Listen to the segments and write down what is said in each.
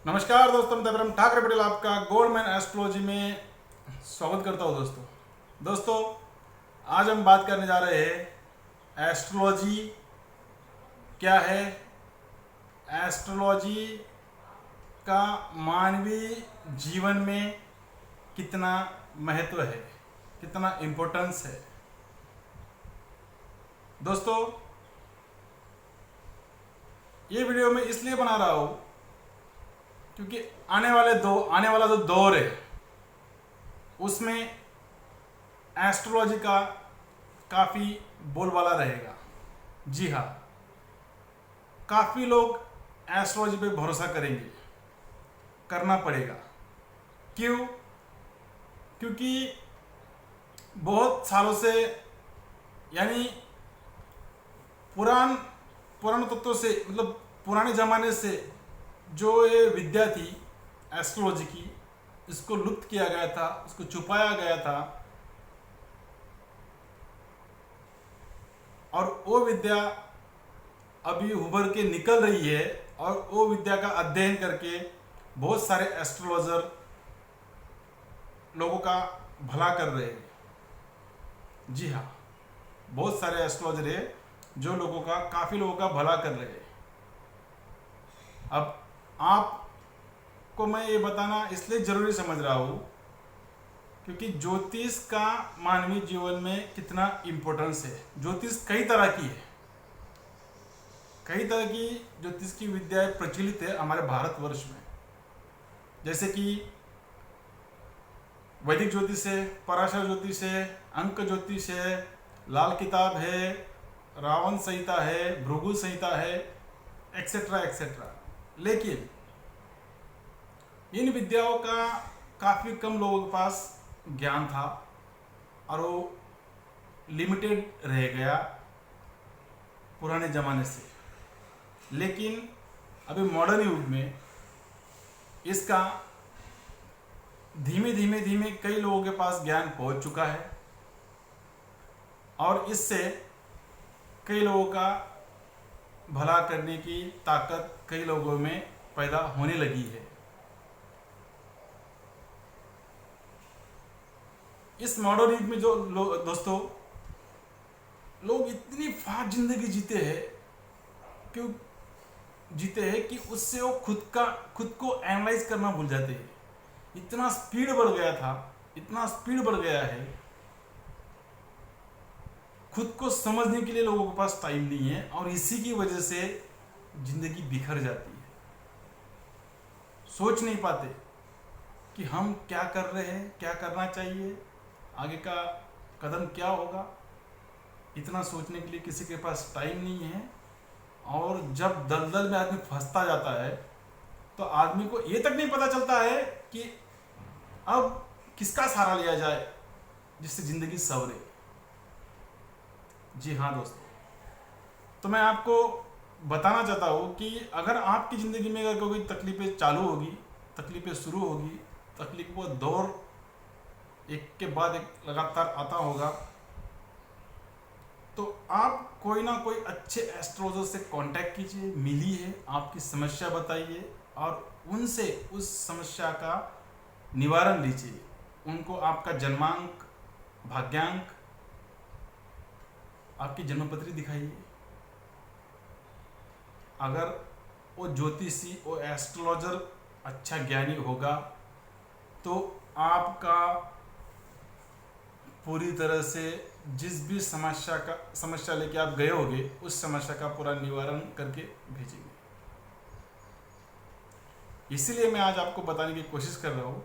नमस्कार दोस्तों, मैं देवराम ठाकरे पटेल आपका गोल्डमैन एस्ट्रोलॉजी में स्वागत करता हूँ। दोस्तों आज हम बात करने जा रहे हैं एस्ट्रोलॉजी क्या है। एस्ट्रोलॉजी का मानवीय जीवन में कितना महत्व है, कितना इम्पोर्टेंस है। दोस्तों ये वीडियो मैं इसलिए बना रहा हूँ क्योंकि आने वाला जो दौर है उसमें एस्ट्रोलॉजी का काफ़ी बोलबाला रहेगा। जी हाँ, काफ़ी लोग एस्ट्रोलॉजी पे भरोसा करेंगे, करना पड़ेगा। क्यों? क्योंकि बहुत सालों से यानी पुराने तत्वों से, मतलब पुराने ज़माने से जो ये विद्या थी एस्ट्रोलॉजी की, इसको लुप्त किया गया था, इसको छुपाया गया था। और वो विद्या अभी उभर के निकल रही है और वो विद्या का अध्ययन करके बहुत सारे एस्ट्रोलॉजर लोगों का भला कर रहे हैं। जी हाँ, बहुत सारे एस्ट्रोलॉजर है जो काफ़ी लोगों का भला कर रहे हैं। अब आपको मैं ये बताना इसलिए ज़रूरी समझ रहा हूँ क्योंकि ज्योतिष का मानवीय जीवन में कितना इम्पोर्टेंस है। ज्योतिष कई तरह की है, कई तरह की ज्योतिष की विद्याएं प्रचलित है हमारे भारतवर्ष में। जैसे कि वैदिक ज्योतिष है, पराशर ज्योतिष है, अंक ज्योतिष है, लाल किताब है, रावण संहिता है, भृगु संहिता है, एक्सेट्रा एक्सेट्रा। लेकिन इन विद्याओं का काफ़ी कम लोगों के पास ज्ञान था और वो लिमिटेड रह गया पुराने ज़माने से। लेकिन अभी मॉडर्न युग में इसका धीमे धीमे कई लोगों के पास ज्ञान पहुंच चुका है और इससे कई लोगों का भला करने की ताकत कई लोगों में पैदा होने लगी है। इस मॉडर्न युग में जो दोस्तों लोग इतनी फास्ट जिंदगी जीते हैं कि उससे वो खुद को एनालाइज करना भूल जाते हैं। इतना स्पीड बढ़ गया था, इतना स्पीड बढ़ गया है, खुद को समझने के लिए लोगों के पास टाइम नहीं है और इसी की वजह से जिंदगी बिखर जाती है। सोच नहीं पाते कि हम क्या कर रहे हैं, क्या करना चाहिए, आगे का कदम क्या होगा। इतना सोचने के लिए किसी के पास टाइम नहीं है। और जब दलदल में आदमी फंसता जाता है तो आदमी को ये तक नहीं पता चलता है कि अब किसका सहारा लिया जाए जिससे जिंदगी संवरे। जी हाँ दोस्तों, तो मैं आपको बताना चाहता हूँ कि अगर आपकी ज़िंदगी में अगर कोई तकलीफ़ें चालू होगी, तकलीफ़ें शुरू होगी, तकलीफ़ों का दौर एक के बाद एक लगातार आता होगा, तो आप कोई ना कोई अच्छे एस्ट्रोलॉजर से कांटेक्ट कीजिए, मिलिए, आपकी समस्या बताइए और उनसे उस समस्या का निवारण लीजिए। उनको आपका जन्मांक, भाग्यांक, आपकी जन्मपत्री दिखाइए। अगर वो ज्योतिषी, वो एस्ट्रोलॉजर अच्छा ज्ञानी होगा तो आपका पूरी तरह से जिस भी समस्या लेके आप गए होगे उस समस्या का पूरा निवारण करके भेजेंगे। इसीलिए मैं आज आपको बताने की कोशिश कर रहा हूँ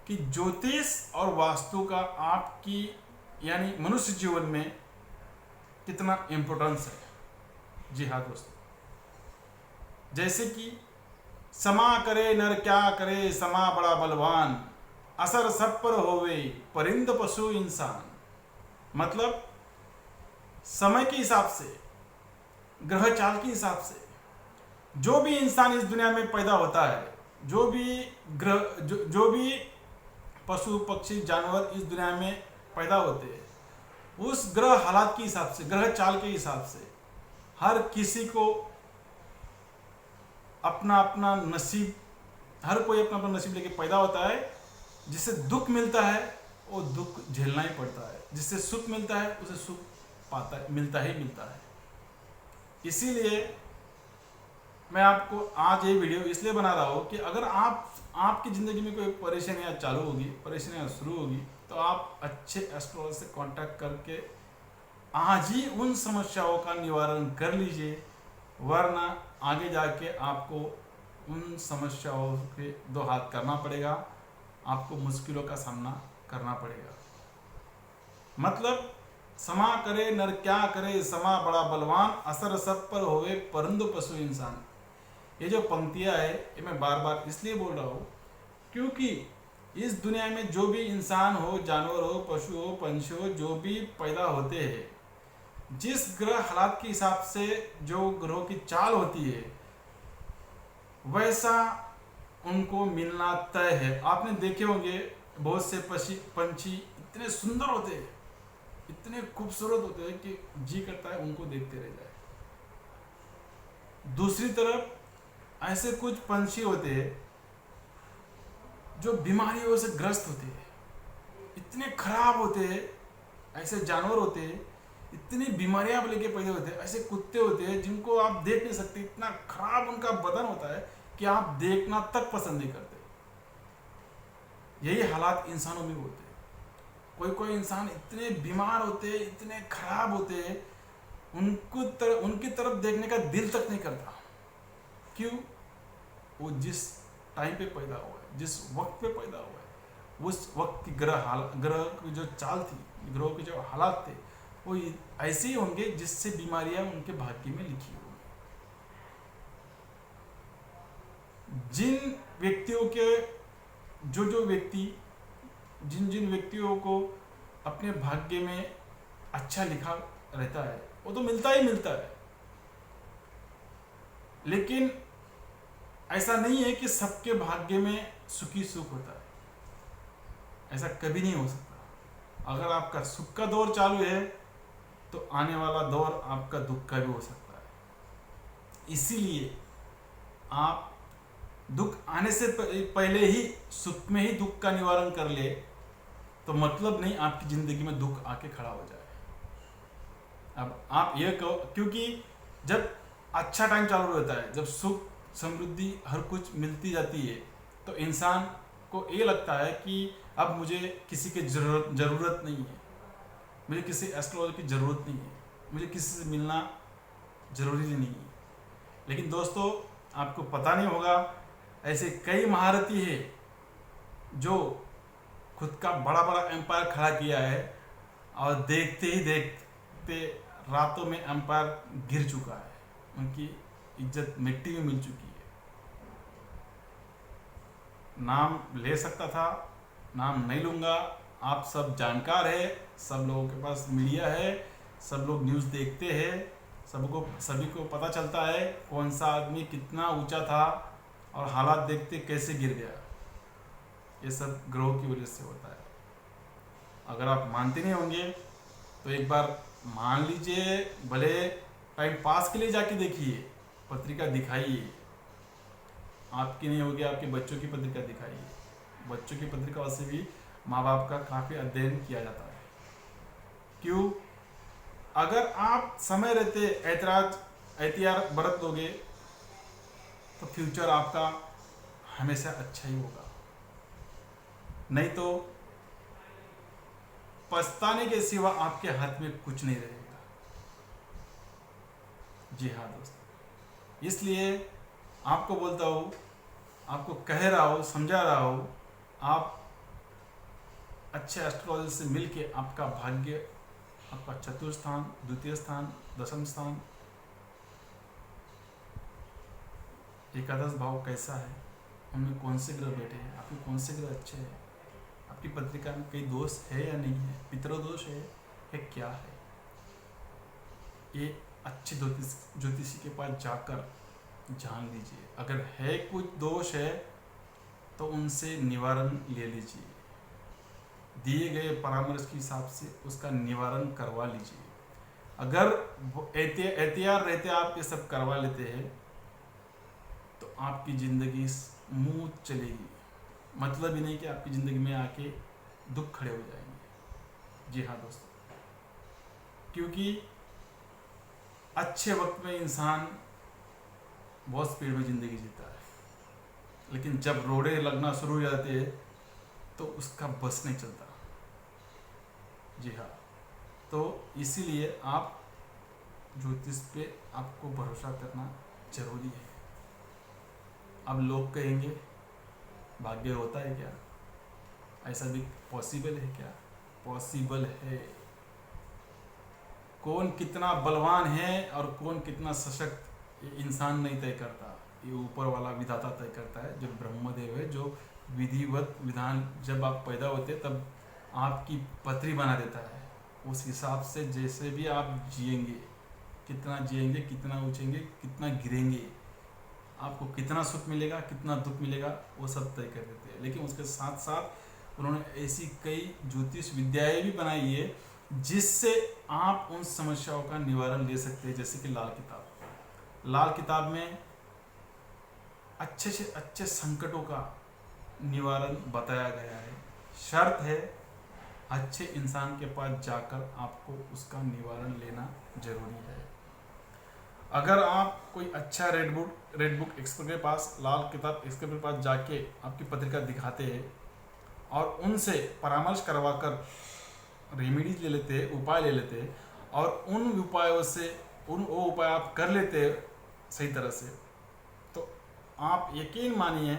कि ज्योतिष और वास्तु का आपकी यानी मनुष्य जीवन में कितना इम्पोर्टेंस है। जी हाँ दोस्तों, जैसे कि समा करे नर क्या करे, समा बड़ा बलवान, असर सब पर होवे, परिंद पशु इंसान। मतलब समय के हिसाब से, ग्रह चाल के हिसाब से जो भी इंसान इस दुनिया में पैदा होता है, जो भी पशु पक्षी जानवर इस दुनिया में पैदा होते हैं, उस ग्रह हालात के हिसाब से, ग्रह चाल के हिसाब से हर किसी को अपना अपना नसीब हर कोई अपना अपना नसीब लेके पैदा होता है। जिससे दुख मिलता है वो दुख झेलना ही पड़ता है, जिससे सुख मिलता है उसे सुख मिलता ही मिलता है। इसीलिए मैं आपको आज ये वीडियो इसलिए बना रहा हूँ कि अगर आपकी ज़िंदगी में कोई परेशानियाँ चालू होगी, परेशानियाँ शुरू होगी, तो आप अच्छे एस्ट्रोलॉजर से कांटेक्ट करके आज ही उन समस्याओं का निवारण कर लीजिए, वरना आगे जाके आपको उन समस्याओं के दो हाथ करना पड़ेगा, आपको मुश्किलों का सामना करना पड़ेगा। मतलब समा करे नर क्या करे, समा बड़ा बलवान, असर सब पर होवे परंतु पशु इंसान। ये जो पंक्तियां है ये मैं बार बार इसलिए बोल रहा हूँ क्योंकि इस दुनिया में जो भी इंसान हो, जानवर हो, पशु हो, पंछी हो, जो भी पैदा होते हैं, जिस ग्रह हालात के हिसाब से जो ग्रहों की चाल होती है वैसा उनको मिलना तय है। आपने देखे होंगे बहुत से पंछी इतने सुंदर होते हैं, इतने खूबसूरत होते हैं कि जी करता है उनको देखते रह जाए। दूसरी तरफ ऐसे कुछ पंछी होते हैं जो बीमारियों से ग्रस्त होते हैं, इतने खराब होते हैं। ऐसे जानवर होते हैं इतनी बीमारियां लेके पैदा होते हैं। ऐसे कुत्ते होते हैं जिनको आप देख नहीं सकते, इतना खराब उनका बदन होता है कि आप देखना तक पसंद नहीं करते। यही हालात इंसानों में होते हैं। कोई इंसान इतने बीमार होते हैं, इतने खराब होते हैं, उनकी तरफ देखने का दिल तक नहीं करता। क्यों? वो जिस टाइम पे पैदा हुआ है, जिस वक्त पे पैदा हुआ है, उस वक्त की ग्रह की जो चाल थी, ग्रहों के जो हालात थे, वो ऐसे ही होंगे जिससे बीमारियां उनके भाग्य में लिखी होंगी। जिन व्यक्तियों के जिन व्यक्तियों को अपने भाग्य में अच्छा लिखा रहता है वो तो मिलता ही मिलता है। लेकिन ऐसा नहीं है कि सबके भाग्य में सुखी सुख होता है, ऐसा कभी नहीं हो सकता। अगर आपका सुख का दौर चालू है तो आने वाला दौर आपका दुख का भी हो सकता है। इसीलिए आप दुख आने से पहले ही सुख में ही दुख का निवारण कर ले तो मतलब नहीं आपकी जिंदगी में दुख आके खड़ा हो जाए। अब आप ये कहो, क्योंकि जब अच्छा टाइम चालू रहता है, जब सुख समृद्धि हर कुछ मिलती जाती है, तो इंसान को ये लगता है कि अब मुझे किसी की ज़रूरत नहीं है, मुझे किसी एस्ट्रोलॉजर की ज़रूरत नहीं है, मुझे किसी से मिलना ज़रूरी नहीं है। लेकिन दोस्तों आपको पता नहीं होगा, ऐसे कई महारथी है जो खुद का बड़ा बड़ा एम्पायर खड़ा किया है और देखते ही देखते रातों में एम्पायर गिर चुका है, उनकी इज्जत मिट्टी में मिल चुकी है। नाम ले सकता था, नाम नहीं लूँगा। आप सब जानकार है, सब लोगों के पास मीडिया है, सब लोग न्यूज़ देखते हैं, सभी को पता चलता है कौन सा आदमी कितना ऊंचा था और हालात देखते कैसे गिर गया। ये सब ग्रहों की वजह से होता है। अगर आप मानते नहीं होंगे तो एक बार मान लीजिए, भले टाइम पास के लिए जाके देखिए, पत्रिका दिखाइए। आपकी नहीं होगी, आपके बच्चों की पत्रिका दिखाइए। बच्चों की पत्रिका से भी माँ बाप का काफ़ी अध्ययन किया जाता है। क्यों? अगर आप समय रहते एहतियात बरत लोगे तो फ्यूचर आपका हमेशा अच्छा ही होगा, नहीं तो पछताने के सिवा आपके हाथ में कुछ नहीं रहेगा। जी हाँ दोस्तों, इसलिए आपको बोलता हूँ, आपको कह रहा हूँ, समझा रहा हूँ, आप अच्छे एस्ट्रोलॉजर से मिलके आपका भाग्य, आपका चतुर्थ स्थान, द्वितीय स्थान, दशम स्थान, एकादश भाव कैसा है, उनमें कौन से ग्रह बैठे हैं, आपके कौन से ग्रह अच्छे हैं, आपकी पत्रिका में कई दोष है या नहीं है, पितृदोष है क्या है, ये अच्छे ज्योतिषी के पास जाकर जान लीजिए। अगर है कुछ दोष है तो उनसे निवारण ले लीजिए, दिए गए परामर्श के हिसाब से उसका निवारण करवा लीजिए। अगर एहतियात रहते आप ये सब करवा लेते हैं तो तो आपकी ज़िंदगी स्मूथ चलेगी। मतलब ही नहीं कि आपकी ज़िंदगी में आके दुख खड़े हो जाएंगे। जी हाँ दोस्तों, क्योंकि अच्छे वक्त में इंसान बहुत स्पीड में ज़िंदगी जीता है, लेकिन जब रोड़े लगना शुरू हो जाती है तो उसका बस नहीं चलता। जी हाँ, तो इसीलिए आप ज्योतिष पे आपको भरोसा करना जरूरी है। अब लोग कहेंगे भाग्य होता है क्या, ऐसा भी पॉसिबल है क्या? पॉसिबल है। कौन कितना बलवान है और कौन कितना सशक्त, ये इंसान नहीं तय करता, ये ऊपर वाला विधाता तय करता है, जो ब्रह्मदेव है, जो विधिवत विधान जब आप पैदा होते तब आपकी पथरी बना देता है। उस हिसाब से जैसे भी आप जिएंगे, कितना जिएंगे, कितना ऊँचेंगे, कितना गिरेंगे, आपको कितना सुख मिलेगा, कितना दुख मिलेगा, वो सब तय कर देते हैं। लेकिन उसके साथ साथ उन्होंने ऐसी कई ज्योतिष विद्याएं भी बनाई है जिससे आप उन समस्याओं का निवारण ले सकते हैं। जैसे कि लाल किताब में अच्छे से अच्छे संकटों का निवारण बताया गया है। शर्त है अच्छे इंसान के पास जाकर आपको उसका निवारण लेना जरूरी है। अगर आप कोई अच्छा रेड बुक एक्सपर्ट के पास, लाल किताब एक्सपर्ट के पास जाके आपकी पत्रिका दिखाते हैं और उनसे परामर्श करवा कर रेमेडीज ले लेते हैं, उपाय ले लेते हैं, और उन उपायों से वो उपाय आप कर लेते हैं सही तरह से, तो आप यकीन मानिए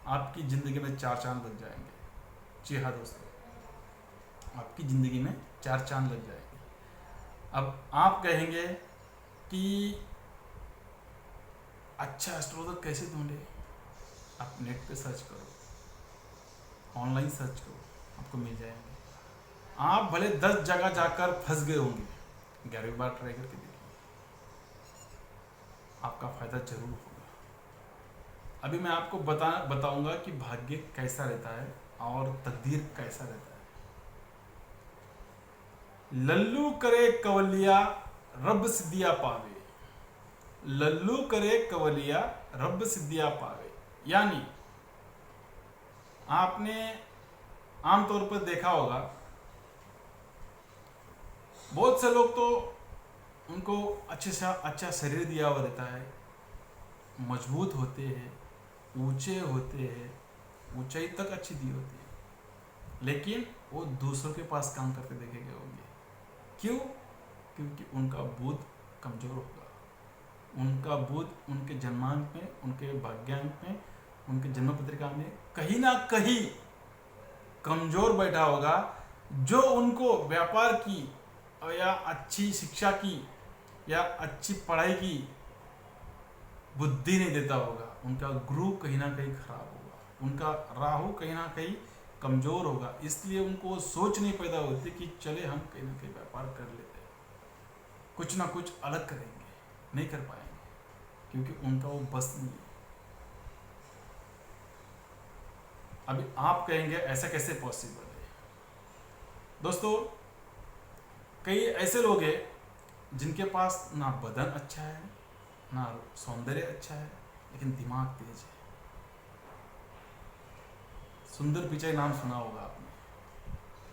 आपकी ज़िंदगी में 4 चांद लग जाएंगे। जी हाँ दोस्तों, आपकी ज़िंदगी में 4 चांद लग जाएंगे। अब आप कहेंगे कि अच्छा एस्ट्रोलॉजर कैसे ढूंढे? आप नेट पे सर्च करो, ऑनलाइन सर्च करो, आपको मिल जाएंगे। आप भले 10 जगह जाकर फंस गए होंगे, 11वीं बार ट्राई करके देखिए, आपका फायदा जरूर होगा। अभी मैं आपको बताऊंगा कि भाग्य कैसा रहता है और तकदीर कैसा रहता है। लल्लू करे कवलिया रब सिद्धिया पावे, लल्लू करे कवलिया रब सिद्धिया पावे। यानी आपने आमतौर पर देखा होगा, बहुत से लोग तो उनको अच्छे से अच्छा शरीर दिया हुआ रहता है, मजबूत होते हैं, ऊंचे होते हैं, ऊंचाई तक अच्छी दी होती है, लेकिन वो दूसरों के पास काम करते देखे गए होंगे। क्यों? क्योंकि उनका बुध कमजोर होगा, उनका बुध उनके जन्मांक में, उनके भाग्यांक में, उनके जन्म पत्रिका में कहीं ना कहीं कमजोर बैठा होगा, जो उनको व्यापार की या अच्छी शिक्षा की या अच्छी पढ़ाई की बुद्धि नहीं देता होगा। उनका गुरु कहीं ना कहीं खराब होगा, उनका राहु कहीं ना कहीं कमजोर होगा, इसलिए उनको सोच नहीं पैदा होती कि चले हम कहीं ना कहीं व्यापार कर लेते हैं, कुछ ना कुछ अलग करेंगे। नहीं कर पाएंगे क्योंकि उनका वो बस नहीं है। अभी आप कहेंगे ऐसा कैसे पॉसिबल है? दोस्तों, कई ऐसे लोग हैं जिनके पास ना बदन अच्छा है, ना सौंदर्य अच्छा है, लेकिन दिमाग तेज है। सुंदर पिचाई नाम सुना होगा आपने,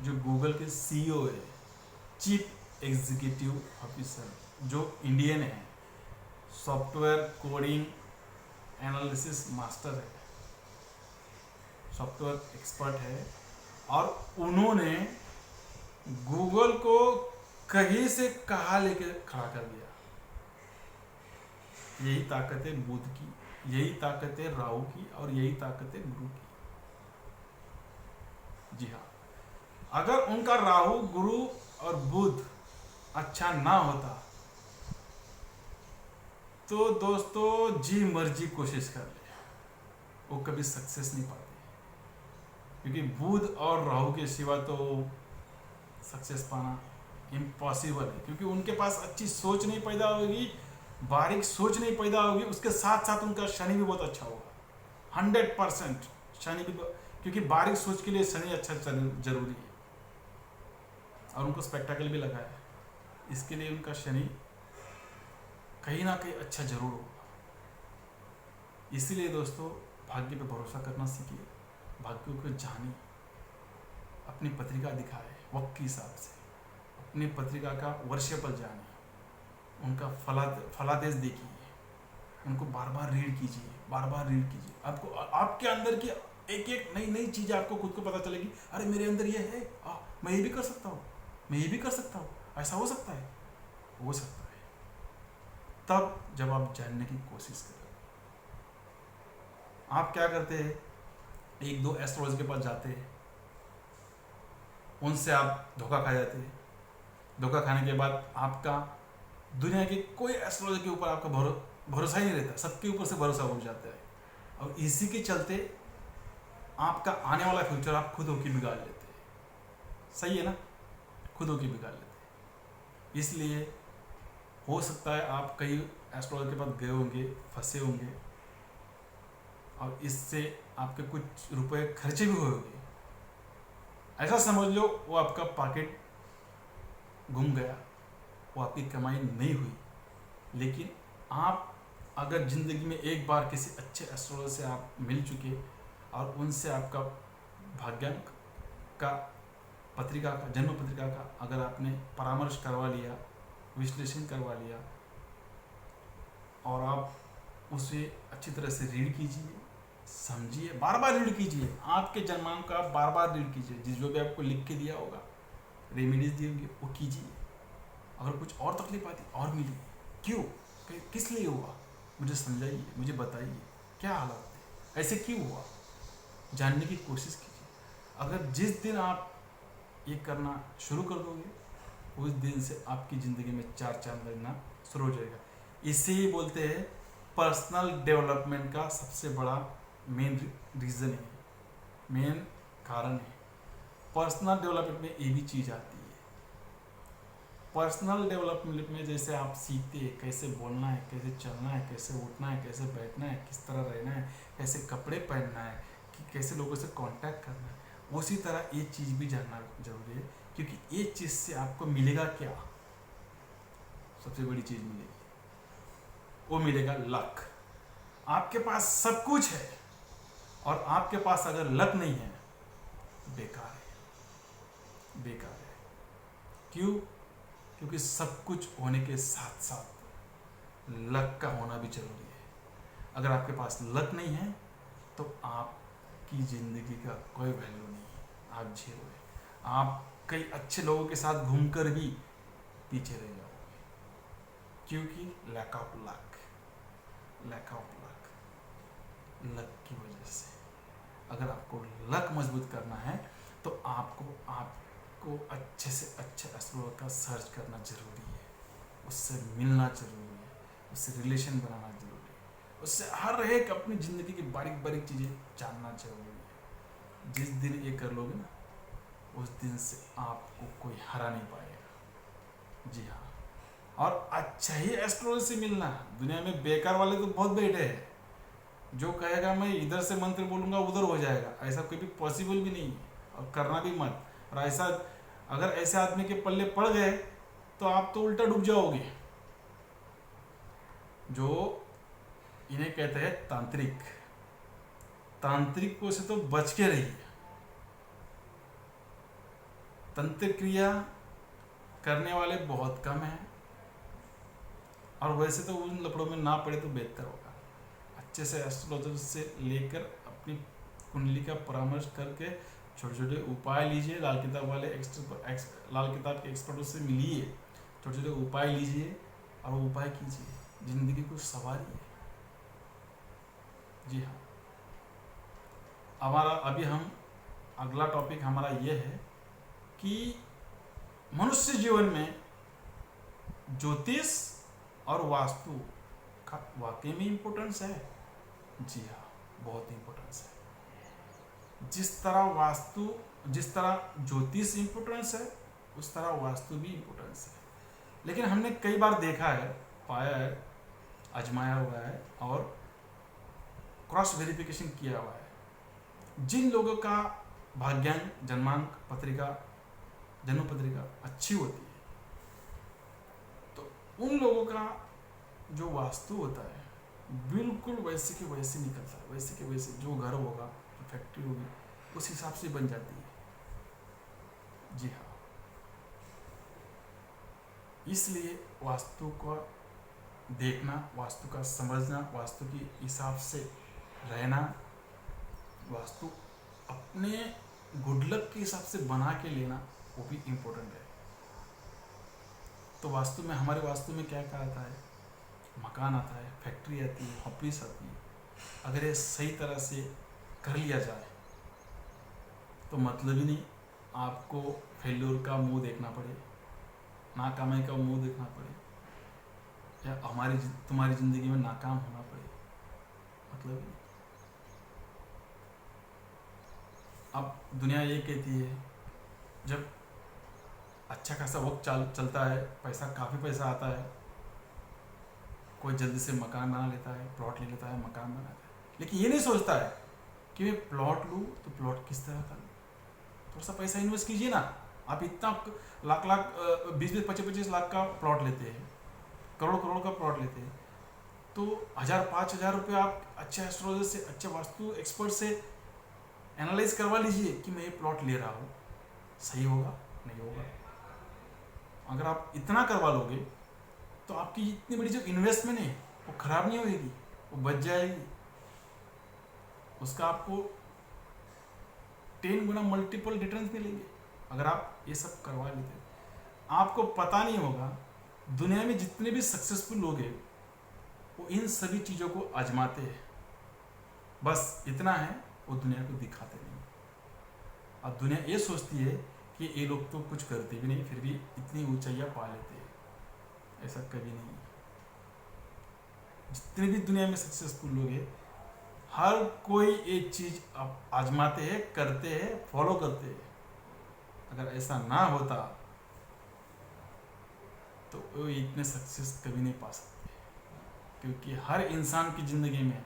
जो गूगल के सीईओ है, चीफ एग्जीक्यूटिव ऑफिसर, जो इंडियन है, सॉफ्टवेयर कोडिंग एनालिसिस मास्टर है, सॉफ्टवेयर एक्सपर्ट है, और उन्होंने गूगल को कहीं से कहाँ लेके खड़ा कर दिया। यही ताकत है बुध की, यही ताकत है राहु की, और यही ताकत है गुरु की। जी हाँ, अगर उनका राहु, गुरु और बुध अच्छा ना होता तो दोस्तों जी मर्जी कोशिश कर ले, वो कभी सक्सेस नहीं पाते, क्योंकि बुध और राहु के सिवा तो सक्सेस पाना इम्पॉसिबल है। क्योंकि उनके पास अच्छी सोच नहीं पैदा होगी, बारीक सोच नहीं पैदा होगी, उसके साथ साथ उनका शनि भी बहुत अच्छा होगा, 100% शनि भी, क्योंकि बारीक सोच के लिए शनि अच्छा जरूरी है, और उनको स्पेक्टाकल भी लगा है, इसके लिए उनका शनि कहीं ना कहीं अच्छा जरूर होगा। इसीलिए दोस्तों भाग्य पे भरोसा करना सीखिए, भाग्य को जानिए, अपनी पत्रिका दिखाए वक्त के हिसाब से, अपनी पत्रिका का वर्षफल जानिए, उनका फलादेश देखिए, उनको बार बार रीड कीजिए, बार बार रीड कीजिए। आपको आपके अंदर की एक एक नई नई चीज़ें आपको खुद को पता चलेगी। अरे मेरे अंदर ये है, मैं ये भी कर सकता हूँ, मैं ये भी कर सकता हूँ, ऐसा हो सकता है, हो सकता है। तब जब आप जानने की कोशिश करें, आप क्या करते हैं, एक दो एस्ट्रोलॉजर के पास जाते हैं, उनसे आप धोखा खा जाते हैं। धोखा खाने के बाद आपका दुनिया के कोई एस्ट्रोलॉजर के ऊपर आपका भरोसा ही नहीं रहता, सबके ऊपर से भरोसा उठ जाता है। और इसी के चलते आपका आने वाला फ्यूचर आप खुद होके बिगाड़ लेते हैं। सही है ना, खुद होके बिगाड़ लेते हैं। इसलिए हो सकता है आप कई एस्ट्रोलॉजर के पास गए होंगे, फंसे होंगे, और इससे आपके कुछ रुपए खर्चे भी हुए होंगे। ऐसा समझ लो वो आपका पॉकेट घूम गया, वो आपकी कमाई नहीं हुई। लेकिन आप अगर ज़िंदगी में एक बार किसी अच्छे एस्ट्रोलॉजर से आप मिल चुके और उनसे आपका भाग्यांक का, पत्रिका का, जन्म पत्रिका का अगर आपने परामर्श करवा लिया, विश्लेषण करवा लिया, और आप उसे अच्छी तरह से रीड कीजिए, समझिए, बार बार रीड कीजिए, आपके जन्मांक का बार बार रीड कीजिए, जो भी आपको लिख के दिया होगा, रेमेडीज दी होंगी, वो कीजिए। अगर कुछ और तकलीफ आती और मिली, क्यों, किस लिए हुआ, मुझे समझाइए, मुझे बताइए क्या हालात थे, ऐसे क्यों हुआ, जानने की कोशिश कीजिए। अगर जिस दिन आप ये करना शुरू कर दोगे, उस दिन से आपकी ज़िंदगी में चार चांद लगना शुरू हो जाएगा। इसे ही बोलते हैं पर्सनल डेवलपमेंट का सबसे बड़ा मेन रीज़न है, मेन कारण है। पर्सनल डेवलपमेंट में ये भी चीज़ आती है। पर्सनल डेवलपमेंट में जैसे आप सीखते हैं कैसे बोलना है, कैसे चलना है, कैसे उठना है, कैसे बैठना है, किस तरह रहना है, कैसे कपड़े पहनना है, कि कैसे लोगों से कांटेक्ट करना है, उसी तरह ये चीज़ भी जानना जरूरी है। क्योंकि ये चीज़ से आपको मिलेगा क्या, सबसे बड़ी चीज़ मिलेगी, वो मिलेगा लक। आपके पास सब कुछ है और आपके पास अगर लक नहीं है तो बेकार है, बेकार है। क्यों? क्योंकि सब कुछ होने के साथ साथ लक का होना भी जरूरी है। अगर आपके पास लक नहीं है तो आपकी ज़िंदगी का कोई वैल्यू नहीं है, आप जीरो है। आप कई अच्छे लोगों के साथ घूमकर भी पीछे रह जाओगे, क्योंकि lack of luck, lack of luck, luck की वजह से। अगर आपको लक मजबूत करना है तो आपको अच्छे से अच्छे एस्ट्रोलॉजर का सर्च करना जरूरी है, उससे मिलना जरूरी है, उससे रिलेशन बनाना जरूरी है, उससे हर एक अपनी ज़िंदगी की बारीक बारीक चीज़ें जानना जरूरी है। जिस दिन ये कर लोगे ना, उस दिन से आपको कोई हरा नहीं पाएगा। जी हाँ, और अच्छा ही एस्ट्रोलॉजर से मिलना। दुनिया में बेकार वाले तो बहुत बैठे हैं, जो कहेगा मैं इधर से मंत्र बोलूँगा उधर हो जाएगा, ऐसा कोई भी पॉसिबल भी नहीं है, और करना भी मत। और ऐसा अगर ऐसे आदमी के पल्ले पड़ गए तो आप तो उल्टा डूब जाओगे। जो इन्हें कहते हैं तांत्रिक, तांत्रिकों से तो बच के रहिए। तंत्र क्रिया करने वाले बहुत कम हैं, और वैसे तो उन लफड़ों में ना पड़े तो बेहतर होगा। अच्छे से एस्ट्रोलॉजर से लेकर अपनी कुंडली का परामर्श करके छोटे छोटे उपाय लीजिए। लाल किताब वाले लाल किताब के एक्सपर्टों से मिलिए, छोटे छोटे उपाय लीजिए और वो उपाय कीजिए, जिंदगी को संवारिए। जी हाँ, अभी हम अगला टॉपिक हमारा ये है कि मनुष्य जीवन में ज्योतिष और वास्तु का वाकई में इम्पोर्टेंस है। जी हाँ, बहुत इम्पोर्टेंस है। जिस तरह ज्योतिष इम्पोर्टेंस है, उस तरह वास्तु भी इम्पोर्टेंस है। लेकिन हमने कई बार देखा है, पाया है, आजमाया हुआ है और क्रॉस वेरिफिकेशन किया हुआ है। जिन लोगों का भाग्यांक, जन्मांक पत्रिका, जन्म पत्रिका अच्छी होती है, तो उन लोगों का जो वास्तु होता है बिल्कुल वैसे के वैसे निकलता है, वैसे के वैसे जो घर होगा, जो फैक्ट्री होगी, उस हिसाब से बन जाती है। जी हाँ, इसलिए वास्तु का देखना, वास्तु का समझना, वास्तु के हिसाब से रहना, वास्तु अपने गुड लक के हिसाब से बना के लेना, वो भी इम्पोर्टेंट है। तो वास्तु में, हमारे वास्तु में क्या क्या आता है? मकान आता है, फैक्ट्री आती है, ऑफिस आती है। अगर ये सही तरह से कर लिया जाए तो मतलब ही नहीं आपको फेल्योर का मुंह देखना पड़े, नाकामी का मुंह देखना पड़े, या तुम्हारी ज़िंदगी में नाकाम होना पड़े, मतलब ही नहीं। अब दुनिया ये कहती है, जब अच्छा खासा वक्त चलता है, काफ़ी पैसा आता है, कोई जल्दी से मकान बना लेता है, प्लॉट ले लेता है, मकान बनाता है, लेकिन ये नहीं सोचता है कि मैं प्लॉट लूँ तो प्लॉट किस तरह का लूँ। थोड़ा सा पैसा इन्वेस्ट कीजिए ना। आप इतना लाख 20-25 लाख का प्लॉट लेते हैं, करोड़ का प्लॉट लेते हैं, तो 1000-5000 रुपये आप अच्छे एस्ट्रोलॉजर से, अच्छे वास्तु एक्सपर्ट से एनालाइज करवा लीजिए कि मैं ये प्लॉट ले रहा हूँ, सही होगा नहीं होगा। अगर आप इतना करवा लोगे तो आपकी इतनी बड़ी जो इन्वेस्टमेंट है वो खराब नहीं होगी, वो बच जाएगी। उसका आपको 10 गुना मल्टीपल रिटर्न्स मिलेंगे अगर आप ये सब करवा लेते। आपको पता नहीं होगा, दुनिया में जितने भी सक्सेसफुल लोग हैं वो इन सभी चीज़ों को आजमाते हैं, बस इतना है, वो दुनिया को दिखाते नहीं। अब दुनिया ये सोचती है कि ये लोग तो कुछ करते भी नहीं, फिर भी इतनी ऊंचाइयां पा लेते हैं। ऐसा कभी नहीं। जितने भी दुनिया में सक्सेसफुल लोग हैं, हर कोई एक चीज़ आजमाते हैं, करते हैं, फॉलो करते हैं। अगर ऐसा ना होता तो वो इतने सक्सेस कभी नहीं पा सकते, क्योंकि हर इंसान की ज़िंदगी में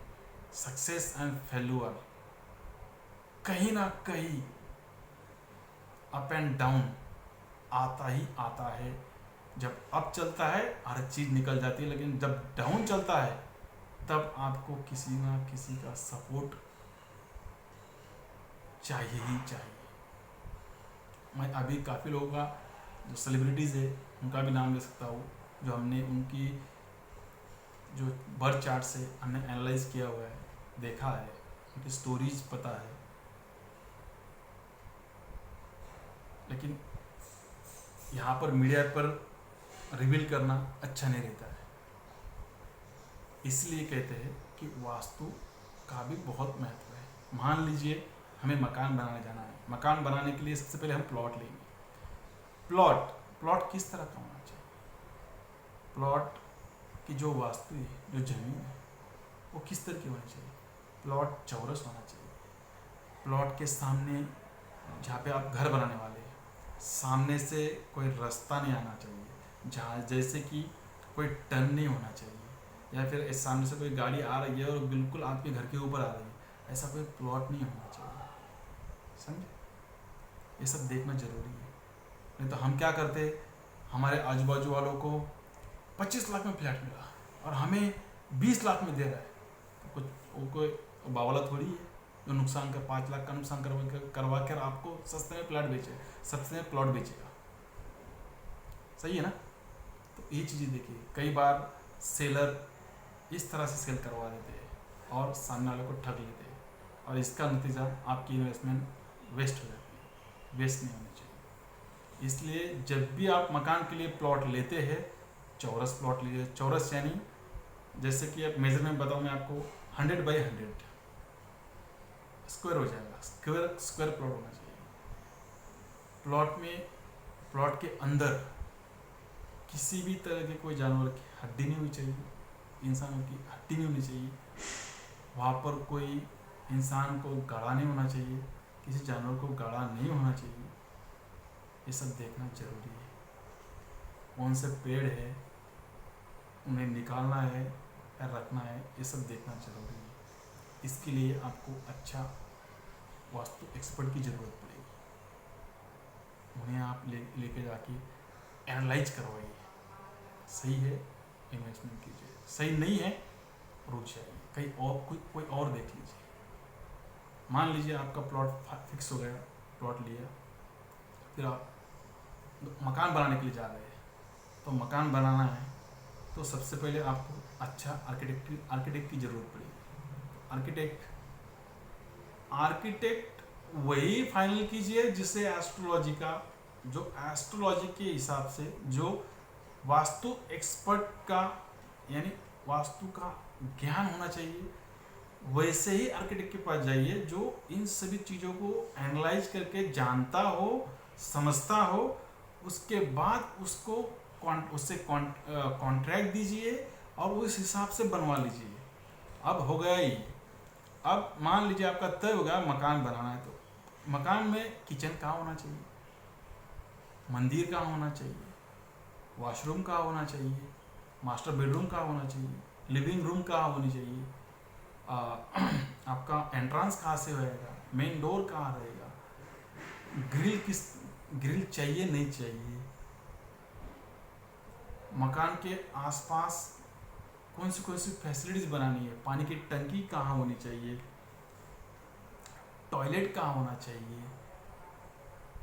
सक्सेस एंड फेल्यूर कहीं ना कहीं, अप एंड डाउन आता ही आता है। जब अप चलता है हर चीज़ निकल जाती है, लेकिन जब डाउन चलता है तब आपको किसी ना किसी का सपोर्ट चाहिए ही चाहिए। मैं अभी काफ़ी लोगों का, जो सेलिब्रिटीज़ है उनका भी नाम ले सकता हूँ, जो हमने उनकी जो बर्थ चार्ट से हमने एनालाइज किया हुआ है, देखा है, उनकी स्टोरीज पता है, लेकिन यहाँ पर मीडिया पर रिवील करना अच्छा नहीं रहता है। इसलिए कहते हैं कि वास्तु का भी बहुत महत्व है। मान लीजिए हमें मकान बनाने जाना है, मकान बनाने के लिए सबसे पहले हम प्लॉट लेंगे। प्लॉट किस तरह का होना चाहिए? प्लॉट की जो वास्तु है, जो ज़मीन है, वो किस तरह की होनी चाहिए? प्लॉट चौरस होना चाहिए। प्लॉट के सामने, जहाँ पे आप घर बनाने वाले हैं, सामने से कोई रास्ता नहीं आना चाहिए, जहाँ जैसे कि कोई टर्न नहीं होना चाहिए, या फिर सामने से कोई गाड़ी आ रही है और बिल्कुल आपके घर के ऊपर आ रही है, ऐसा कोई प्लॉट नहीं होना चाहिए। समझे? ये सब देखना ज़रूरी है। नहीं तो हम क्या करते, हमारे आजू बाजू वालों को 25 लाख में फ्लैट मिला और हमें 20 लाख में दे रहा है, तो कुछ वो कोई बावला थोड़ी है जो नुकसान कर 5 लाख का नुकसान करवा कर आपको सस्ते में फ्लैट बेचे, सस्ते में प्लॉट बेचेगा। सही है ना? तो ये चीज़ें देखिए, कई बार सेलर इस तरह से सेल करवा देते हैं और सामने वाले को ठग लेते हैं, और इसका नतीजा आपकी इन्वेस्टमेंट वेस्ट हो जाती है। वेस्ट नहीं होनी चाहिए। इसलिए जब भी आप मकान के लिए प्लॉट लेते हैं, चौरस प्लॉट लीजिए। चौरस यानी जैसे कि अब मेजरमेंट बताऊँ मैं आपको, 100 बाई 100 स्क्वायर हो जाएगा। स्क्वायर प्लॉट होना चाहिए। प्लॉट के अंदर किसी भी तरह के कोई जानवर की हड्डी नहीं होनी चाहिए, इंसानों की हड्डी नहीं होनी चाहिए। वहाँ पर कोई इंसान को गाड़ा नहीं होना चाहिए, किसी जानवर को गाड़ा नहीं होना चाहिए। ये सब देखना जरूरी है। कौन से पेड़ है, उन्हें निकालना है या रखना है, ये सब देखना जरूरी है। इसके लिए आपको अच्छा वास्तु एक्सपर्ट की ज़रूरत पड़ेगी। उन्हें आप लेके जाके एनालाइज करवाइए, सही है इन्वेस्टमेंट कीजिए, सही नहीं है रुक जाइए, कहीं और कोई और देख लीजिए। मान लीजिए आपका प्लॉट फिक्स हो गया, प्लॉट लिया, फिर आप मकान बनाने के लिए जा रहे हैं। तो मकान बनाना है तो सबसे पहले आपको अच्छा आर्किटेक्ट की ज़रूरत पड़ेगी। आर्किटेक्ट वही फाइनल कीजिए जिससे एस्ट्रोलॉजी के हिसाब से जो वास्तु एक्सपर्ट का यानी वास्तु का ज्ञान होना चाहिए, वैसे ही आर्किटेक्ट के पास जाइए जो इन सभी चीज़ों को एनालाइज करके जानता हो, समझता हो। उसके बाद उससे कॉन्ट्रैक्ट दीजिए और उस हिसाब से बनवा लीजिए। अब हो गया ही, अब मान लीजिए आपका तय हो गया मकान बनाना है, तो मकान में किचन कहाँ होना चाहिए, मंदिर कहाँ होना चाहिए, वॉशरूम कहाँ होना चाहिए, मास्टर बेडरूम कहाँ होना चाहिए, लिविंग रूम कहाँ होनी चाहिए, आपका एंट्रेंस कहाँ से होएगा, मेन डोर कहाँ रहेगा, ग्रिल चाहिए नहीं चाहिए, मकान के आसपास कौन सी फैसिलिटीज़ बनानी है, पानी की टंकी कहाँ होनी चाहिए, टॉयलेट कहाँ होना चाहिए,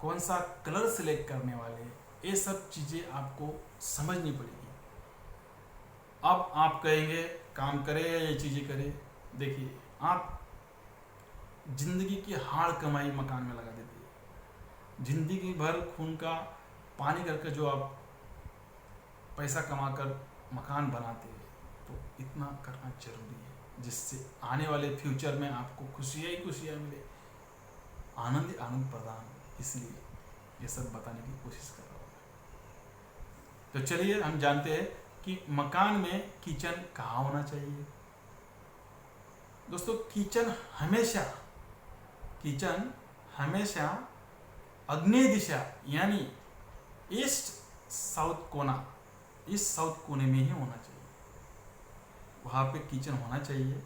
कौन सा कलर सिलेक्ट करने वाले, ये सब चीज़ें आपको समझनी पड़ेगी। अब आप कहेंगे काम करें या ये चीज़ें करें। देखिए, आप जिंदगी की हाड़ कमाई मकान में लगा देते हैं, जिंदगी भर खून का पानी करके जो आप पैसा कमाकर मकान बनाते हैं, तो इतना करना जरूरी है जिससे आने वाले फ्यूचर में आपको खुशियाँ ही खुशियाँ मिले, आनंद ही आनंद प्रदान। इसलिए ये सब बताने की कोशिश कर रहा हूँ। तो चलिए हम जानते हैं कि मकान में किचन कहाँ होना चाहिए। दोस्तों, किचन हमेशा आग्नेय दिशा यानी ईस्ट साउथ कोने में ही होना चाहिए। वहाँ पे किचन होना चाहिए।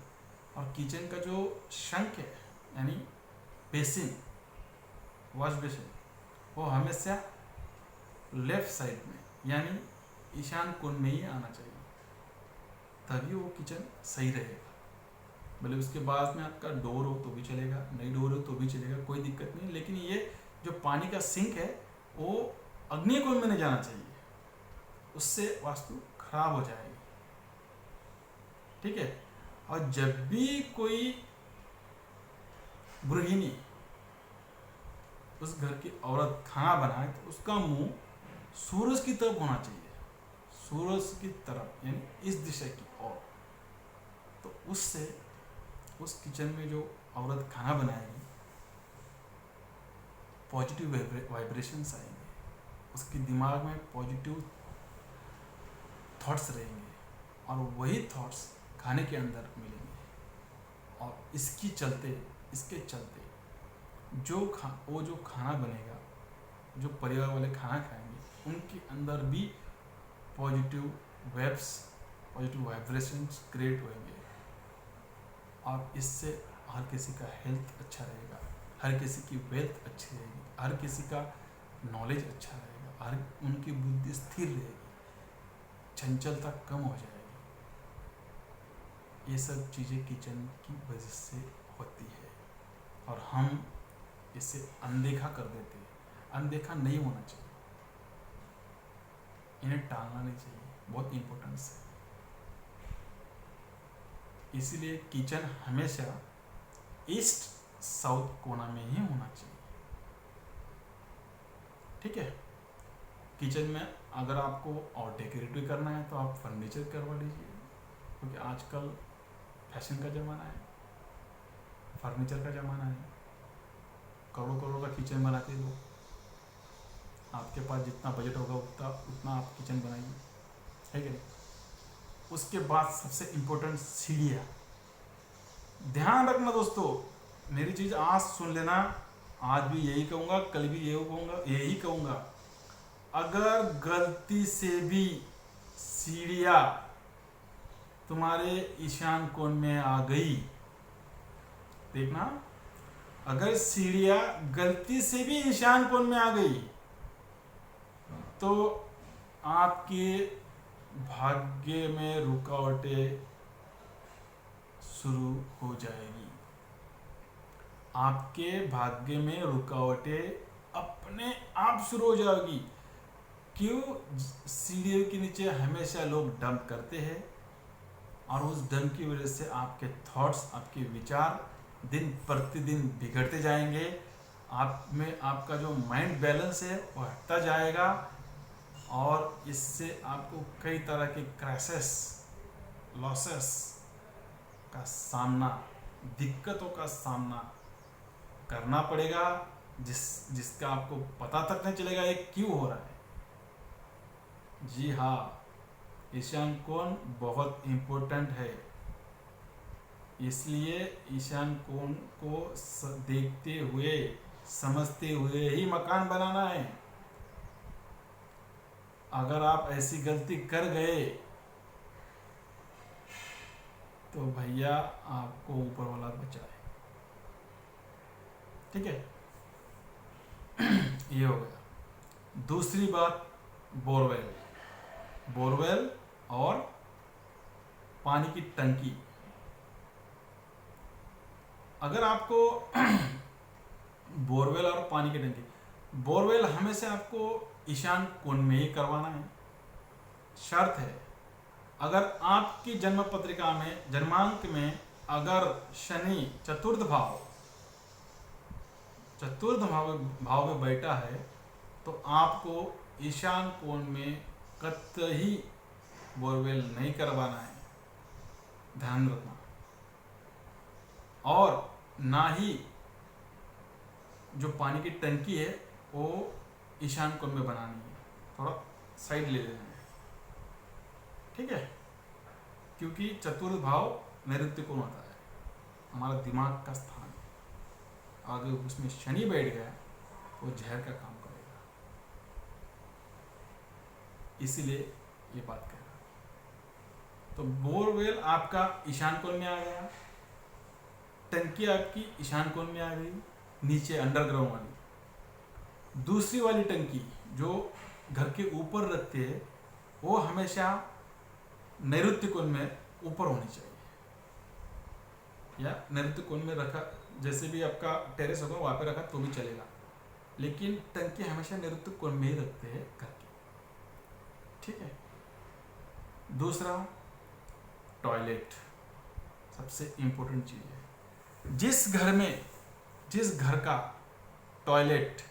और किचन का जो शंक है यानी बेसिन, वॉश बेसिन, वो हमेशा लेफ्ट साइड में यानी ईशान कोण में ही आना चाहिए, तभी वो किचन सही रहेगा। भले उसके बाद में आपका डोर हो तो भी चलेगा, नहीं डोर हो तो भी चलेगा, कोई दिक्कत नहीं। लेकिन ये जो पानी का सिंक है वो आग्नेय कोण में नहीं जाना चाहिए, उससे वास्तु खराब हो जाएगी। ठीक है। और जब भी कोई गृहिणी उस घर की औरत खाना बनाए तो उसका मुंह सूरज की तरफ होना चाहिए, सूरज की तरफ यानी इस दिशा की ओर। तो उससे उस किचन में जो औरत खाना बनाएगी पॉजिटिव वाइब्रेशंस आएंगे, उसके दिमाग में पॉजिटिव थॉट्स रहेंगे और वही थॉट्स खाने के अंदर मिलेंगे। और इसके चलते वो जो खाना बनेगा, जो परिवार वाले खाना खाएंगे, उनके अंदर भी पॉजिटिव वाइब्रेशंस क्रिएट होंगे। और इससे हर किसी का हेल्थ अच्छा रहेगा, हर किसी की वेल्थ अच्छी रहेगी, हर किसी का नॉलेज अच्छा रहेगा, हर उनकी बुद्धि स्थिर रहेगी, चंचलता कम हो जाएगी। ये सब चीज़ें किचन की वजह से होती है और हम इसे अनदेखा कर देते हैं। अनदेखा नहीं होना चाहिए, इन्हें टालना नहीं चाहिए, बहुत इम्पोर्टेंस है। इसीलिए किचन हमेशा ईस्ट साउथ कोना में ही होना चाहिए। ठीक है। किचन में अगर आपको और डेकोरेटिव करना है तो आप फर्नीचर करवा लीजिए, क्योंकि आजकल फैशन का ज़माना है, फर्नीचर का ज़माना है। करोड़ों करोड़ का किचन बनाते हैं लोग। आपके पास जितना बजट होगा उतना आप किचन बनाइए, है कि नहीं। उसके बाद सबसे इम्पोर्टेंट सीढ़ियाँ। ध्यान रखना दोस्तों, मेरी चीज़ आज सुन लेना, आज भी यही कहूँगा, कल भी यही कहूँगा। अगर गलती से भी सीढ़ियाँ तुम्हारे ईशान कोण में आ गई, देखना, अगर सीढ़ियाँ गलती से भी ईशान कोण में आ गई तो आपके भाग्य में रुकावटें शुरू हो जाएगी। आपके भाग्य में रुकावटें अपने आप शुरू हो जाएगी। क्यों? सीढ़ियों के नीचे हमेशा लोग डंप करते हैं और उस डंप की वजह से आपके थॉट्स, आपके विचार दिन प्रतिदिन बिगड़ते जाएंगे। आप में आपका जो माइंड बैलेंस है वो हटता जाएगा और इससे आपको कई तरह के क्रैशेस, लॉसेस का सामना, दिक्कतों का सामना करना पड़ेगा, जिसका आपको पता तक नहीं चलेगा ये क्यों हो रहा है। जी हाँ, ईशान कोण बहुत इम्पोर्टेंट है, इसलिए ईशान कोण को देखते हुए, समझते हुए ही मकान बनाना है। अगर आप ऐसी गलती कर गए तो भैया आपको ऊपर वाला बचाए। ठीक है, ये हो गया। दूसरी बात, बोरवेल और पानी की टंकी। अगर आपको बोरवेल और पानी की टंकी, बोरवेल हमेशा आपको ईशान कोण में ही करवाना है। शर्त है, अगर आपकी जन्म पत्रिका में, जन्मांक में अगर शनि चतुर्थ भाव में बैठा है तो आपको ईशान कोण में कतई बोरवेल नहीं करवाना है, ध्यान रखना। और ना ही जो पानी की टंकी है वो ईशान कोण में बनानी है, थोड़ा साइड ले लेना है। ठीक है, क्योंकि चतुर्थ भाव नैऋत्य कोण होता है, हमारा दिमाग का स्थान है। अगर उसमें शनि बैठ गया तो जहर का काम करेगा, इसीलिए ये बात कह रहा हूं। तो बोरवेल आपका ईशान कोण में आ गया, टंकी आपकी ईशान कोण में आ गई, नीचे अंडरग्राउंड वाली। दूसरी वाली टंकी जो घर के ऊपर रखते हैं वो हमेशा नैऋत्य कोण में ऊपर होनी चाहिए, या नैऋत्य कोण में रखा, जैसे भी आपका टेरेस होगा वहाँ पे रखा तो भी चलेगा, लेकिन टंकी हमेशा नैऋत्य कोण में ही रखते हैं घर के। ठीक है। दूसरा, टॉयलेट सबसे इम्पोर्टेंट चीज़ है। जिस घर का टॉयलेट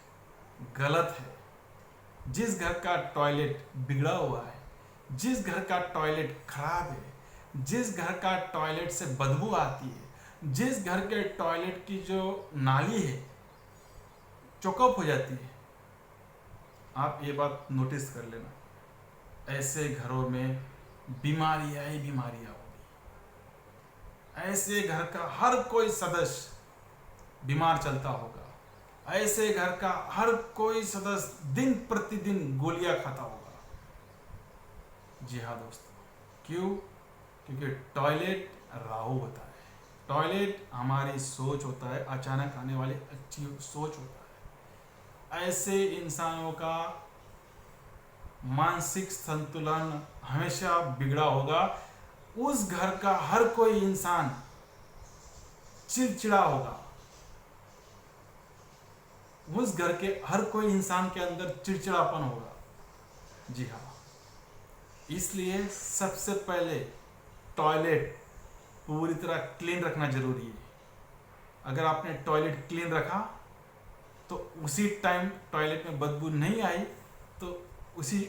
गलत है, जिस घर का टॉयलेट बिगड़ा हुआ है, जिस घर का टॉयलेट खराब है, जिस घर का टॉयलेट से बदबू आती है, जिस घर के टॉयलेट की जो नाली है चौकअप हो जाती है, आप ये बात नोटिस कर लेना, ऐसे घरों में बीमारियां ही बीमारियां होगी। ऐसे घर का हर कोई सदस्य बीमार चलता होगा, ऐसे घर का हर कोई सदस्य दिन प्रतिदिन गोलियां खाता होगा। जी हाँ दोस्तों, क्यों? क्योंकि टॉयलेट राहु होता है, टॉयलेट हमारी सोच होता है, अचानक आने वाली अच्छी सोच होता है। ऐसे इंसानों का मानसिक संतुलन हमेशा बिगड़ा होगा, उस घर का हर कोई इंसान चिड़चिड़ा होगा, उस घर के हर कोई इंसान के अंदर चिड़चिड़ापन होगा। जी हाँ, इसलिए सबसे पहले टॉयलेट पूरी तरह क्लीन रखना जरूरी है। अगर आपने टॉयलेट क्लीन रखा तो उसी टाइम टॉयलेट में बदबू नहीं आई तो उसी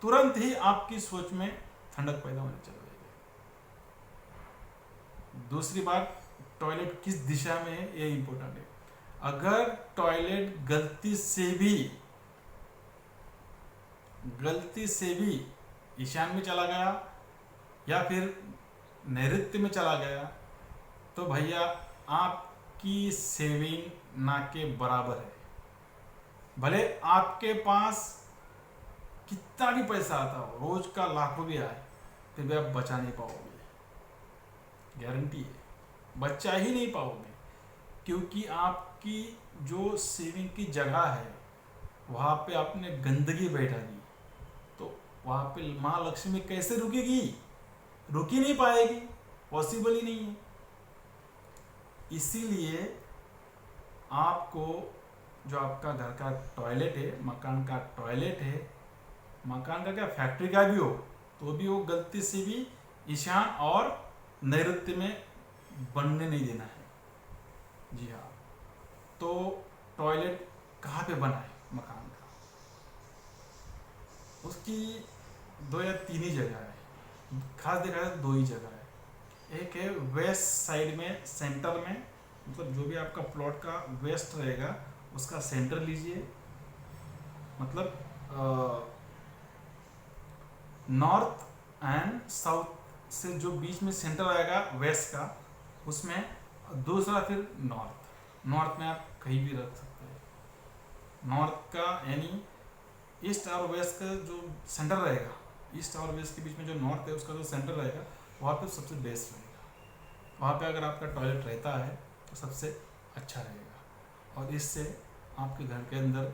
तुरंत ही आपकी सोच में ठंडक पैदा होने चल जाएगी। दूसरी बात, टॉयलेट किस दिशा में है ये इंपॉर्टेंट है। अगर टॉयलेट गलती से भी ईशान में चला गया या फिर नैऋत्य में चला गया तो भैया आपकी सेविंग ना के बराबर है। भले आपके पास कितना भी पैसा आता हो, रोज का लाखों भी आए, तो भी आप बचा नहीं पाओगे, गारंटी है, बचा ही नहीं पाओगे। क्योंकि आपकी जो सेविंग की जगह है वहाँ पे आपने गंदगी बैठा दी, तो वहाँ पे माँ लक्ष्मी कैसे रुकेगी? रुक ही नहीं पाएगी, पॉसिबल ही नहीं है। इसीलिए आपको जो आपका घर का टॉयलेट है, मकान का टॉयलेट है, मकान का क्या फैक्ट्री का भी हो, तो भी वो गलती से भी ईशान और नैऋत्य में बनने नहीं देना है। जी हाँ, तो टॉयलेट कहाँ पे बना है मकान का, उसकी 2 या 3 ही जगह है, खास देखा जाए तो 2 ही जगह है। एक है वेस्ट साइड में, सेंटर में, मतलब जो भी आपका प्लॉट का वेस्ट रहेगा उसका सेंटर लीजिए, मतलब नॉर्थ एंड साउथ से जो बीच में सेंटर आएगा वेस्ट का, उसमें दूसरा फिर नॉर्थ में आप कहीं भी रख सकते हैं। नॉर्थ का यानी ईस्ट और वेस्ट का जो सेंटर रहेगा, ईस्ट और वेस्ट के बीच में जो नॉर्थ है उसका जो सेंटर रहेगा, वहाँ पे सबसे बेस्ट रहेगा। वहाँ पे अगर आपका टॉयलेट रहता है तो सबसे अच्छा रहेगा, और इससे आपके घर के अंदर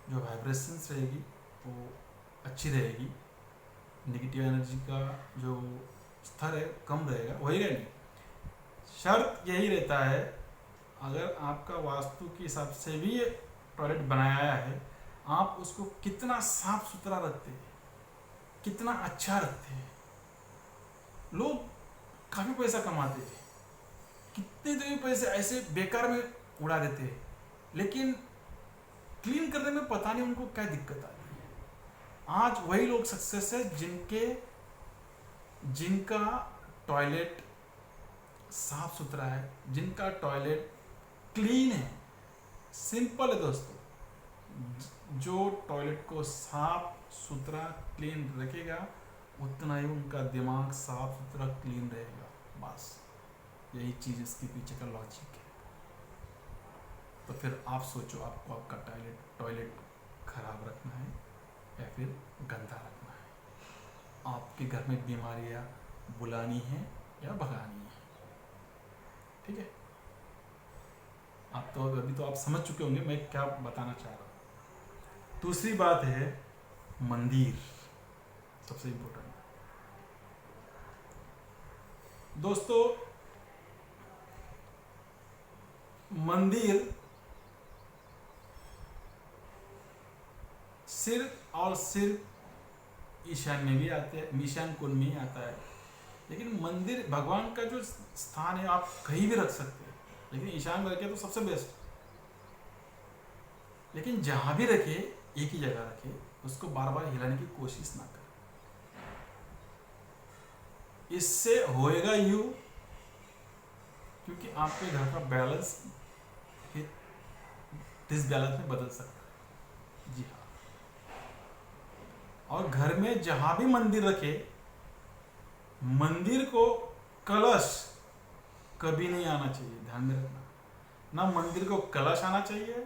जो वाइब्रेशंस रहेगी वो अच्छी रहेगी, नेगेटिव एनर्जी का जो स्तर है कम रहेगा, वही नहीं। शर्त यही रहता है, अगर आपका वास्तु के हिसाब से भी टॉयलेट बनाया है, आप उसको कितना साफ सुथरा रखते हैं, कितना अच्छा रखते हैं। लोग काफ़ी पैसा कमाते हैं, कितने तो ये पैसे ऐसे बेकार में उड़ा देते हैं, लेकिन क्लीन करने में पता नहीं उनको क्या दिक्कत आती है। आज वही लोग सक्सेस है जिनका टॉयलेट साफ सुथरा है, जिनका टॉयलेट क्लीन है। सिंपल है दोस्तों, जो टॉयलेट को साफ सुथरा क्लीन रखेगा उतना ही उनका दिमाग साफ सुथरा क्लीन रहेगा। बस यही चीज़ इसके पीछे का लॉजिक है। तो फिर आप सोचो, आपको आपका टॉयलेट खराब रखना है या फिर गंदा रखना है? आपके घर में बीमारियां बुलानी है या भगानी है? ठीक है, आप तो अभी तो आप समझ चुके होंगे मैं क्या बताना चाह रहा हूँ। दूसरी बात है मंदिर, सबसे इम्पोर्टेंट दोस्तों। मंदिर सिर्फ और सिर्फ ईशान में भी आते हैं, ईशान कोण में ही आता है। लेकिन मंदिर भगवान का जो स्थान है आप कहीं भी रख सकते हैं, लेकिन ईशान में रखे तो सबसे बेस्ट। लेकिन जहां भी रखे एक ही जगह रखे, उसको बार बार हिलाने की कोशिश ना करें। इससे होएगा यूं, क्योंकि आपके घर का बैलेंस डिसबैलेंस में बदल सकता है। जी हाँ, और घर में जहां भी मंदिर रखे, मंदिर को कलश कभी नहीं आना चाहिए, ध्यान में रखना। ना मंदिर को कलश आना चाहिए,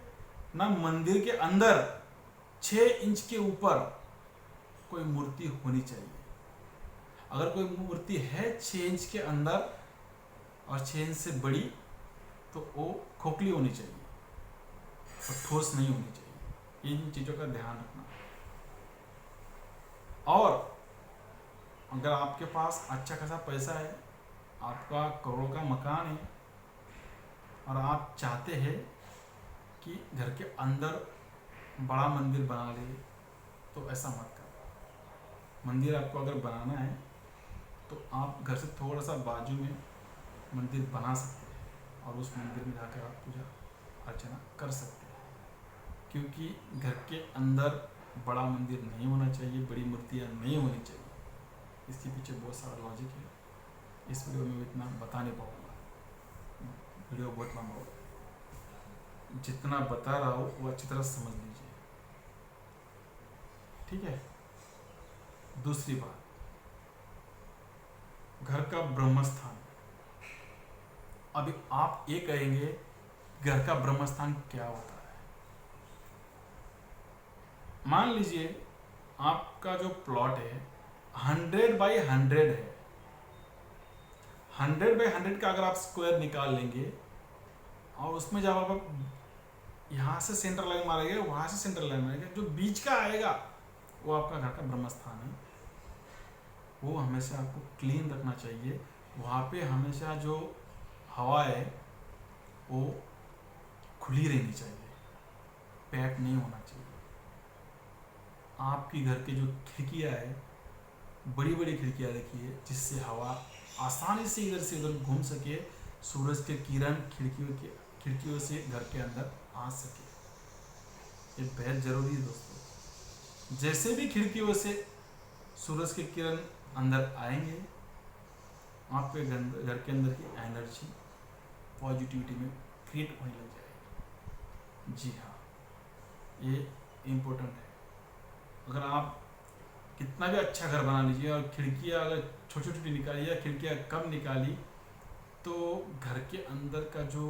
ना मंदिर के अंदर 6 इंच के ऊपर कोई मूर्ति होनी चाहिए। अगर कोई मूर्ति है 6 इंच के अंदर और 6 इंच से बड़ी, तो वो खोखली होनी चाहिए और ठोस नहीं होनी चाहिए। इन चीज़ों का ध्यान रखना। और अगर आपके पास अच्छा खासा पैसा है, आपका करोड़ों का मकान है, और आप चाहते हैं कि घर के अंदर बड़ा मंदिर बना ले, तो ऐसा मत करो। मंदिर आपको अगर बनाना है तो आप घर से थोड़ा सा बाजू में मंदिर बना सकते हैं, और उस मंदिर में जाकर आप पूजा अर्चना कर सकते हैं। क्योंकि घर के अंदर बड़ा मंदिर नहीं होना चाहिए, बड़ी मूर्तियाँ नहीं होनी चाहिए। इसके पीछे बहुत सारा लॉजिक है। इस वीडियो में इतना बता नहीं पाऊँगा, वीडियो बहुत लंबा होगा। जितना बता रहा हूँ वो अच्छी तरह समझ लीजिए, ठीक है। दूसरी बात, घर का ब्रह्मस्थान। अभी आप ये कहेंगे घर का ब्रह्मस्थान क्या होता है? मान लीजिए आपका जो प्लॉट है 100 बाई 100 है। 100 बाई 100 का अगर आप स्क्वायर निकाल लेंगे, और उसमें जब आप यहाँ से सेंटर लाइन मारेंगे, वहाँ से सेंटर लाइन मारेंगे, जो बीच का आएगा वो आपका घर का ब्रह्मस्थान है। वो हमेशा आपको क्लीन रखना चाहिए। वहाँ पे हमेशा जो हवा है वो खुली रहनी चाहिए, पैक नहीं होना चाहिए। आपकी घर के जो खिड़कियाँ है, बड़ी बड़ी खिड़कियाँ रखिए जिससे हवा आसानी से इधर से उधर घूम सके, सूरज के किरण खिड़कियों से घर के अंदर आ सके। ये बेहद ज़रूरी है दोस्तों। जैसे भी खिड़कियों से सूरज के किरण अंदर आएंगे, आपके घर के अंदर की एनर्जी पॉजिटिविटी में क्रिएट होने लग जाएगी। जी हाँ, ये इम्पोर्टेंट है। अगर आप कितना भी अच्छा घर बना लीजिए और खिड़कियाँ अगर छोटी छोटी निकाली या खिड़कियाँ कम निकाली, तो घर के अंदर का जो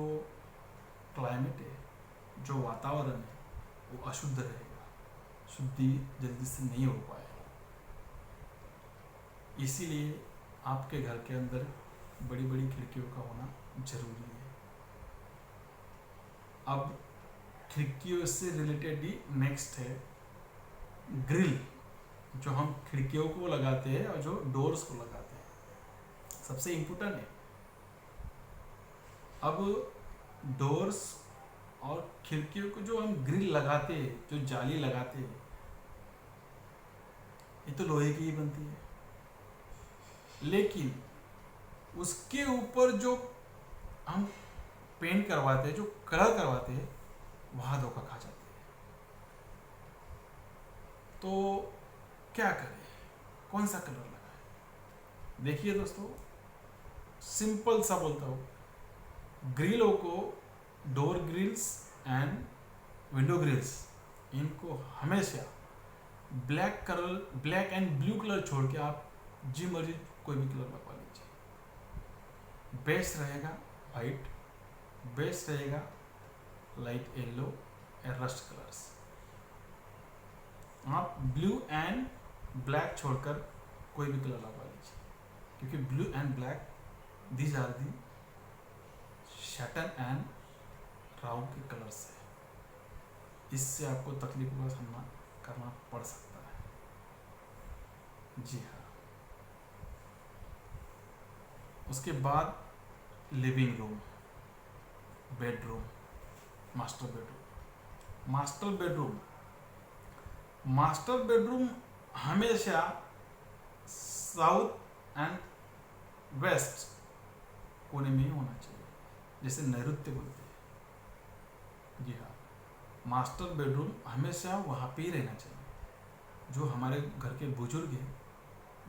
क्लाइमेट है, जो वातावरण है, वो अशुद्ध रहेगा, शुद्धि जल्दी से नहीं हो पाएगा। इसीलिए आपके घर के अंदर बड़ी बड़ी खिड़कियों का होना जरूरी है। अब खिड़कियों से रिलेटेड ही नेक्स्ट है ग्रिल, जो हम खिड़कियों को लगाते हैं और जो डोर्स को लगाते हैं, सबसे इम्पोर्टेंट है। अब डोर्स और खिड़कियों को जो हम ग्रिल लगाते हैं, जो जाली लगाते हैं, ये तो लोहे की ही बनती है, लेकिन उसके ऊपर जो हम पेंट करवाते हैं, जो कलर करवाते हैं, वहाँ धोखा खा जाते हैं। तो क्या करें, कौन सा कलर लगाएं? देखिए दोस्तों, सिंपल सा बोलता हूँ, ग्रिलों को, door grills and window grills, इनको हमेशा ब्लैक एंड ब्लू कलर छोड़ के आप जी मर्जी कोई भी कलर लगवा लीजिए। बेस्ट रहेगा वाइट, बेस्ट रहेगा लाइट येलो या रस्ट कलर्स। आप ब्लू एंड ब्लैक छोड़कर कोई भी कलर लगवा लीजिए, क्योंकि blue and black these are the Saturn and round के कलर्स है। इससे आपको तकलीफों का सामना करना पड़ सकता है। जी हाँ। उसके बाद living room, bedroom, master bedroom. Master bedroom हमेशा साउथ एंड वेस्ट कोने में ही होना चाहिए, जैसे नैऋत्य बोलते हैं। जी हाँ, मास्टर बेडरूम हमेशा वहाँ पे ही रहना चाहिए। जो हमारे घर के बुजुर्ग हैं,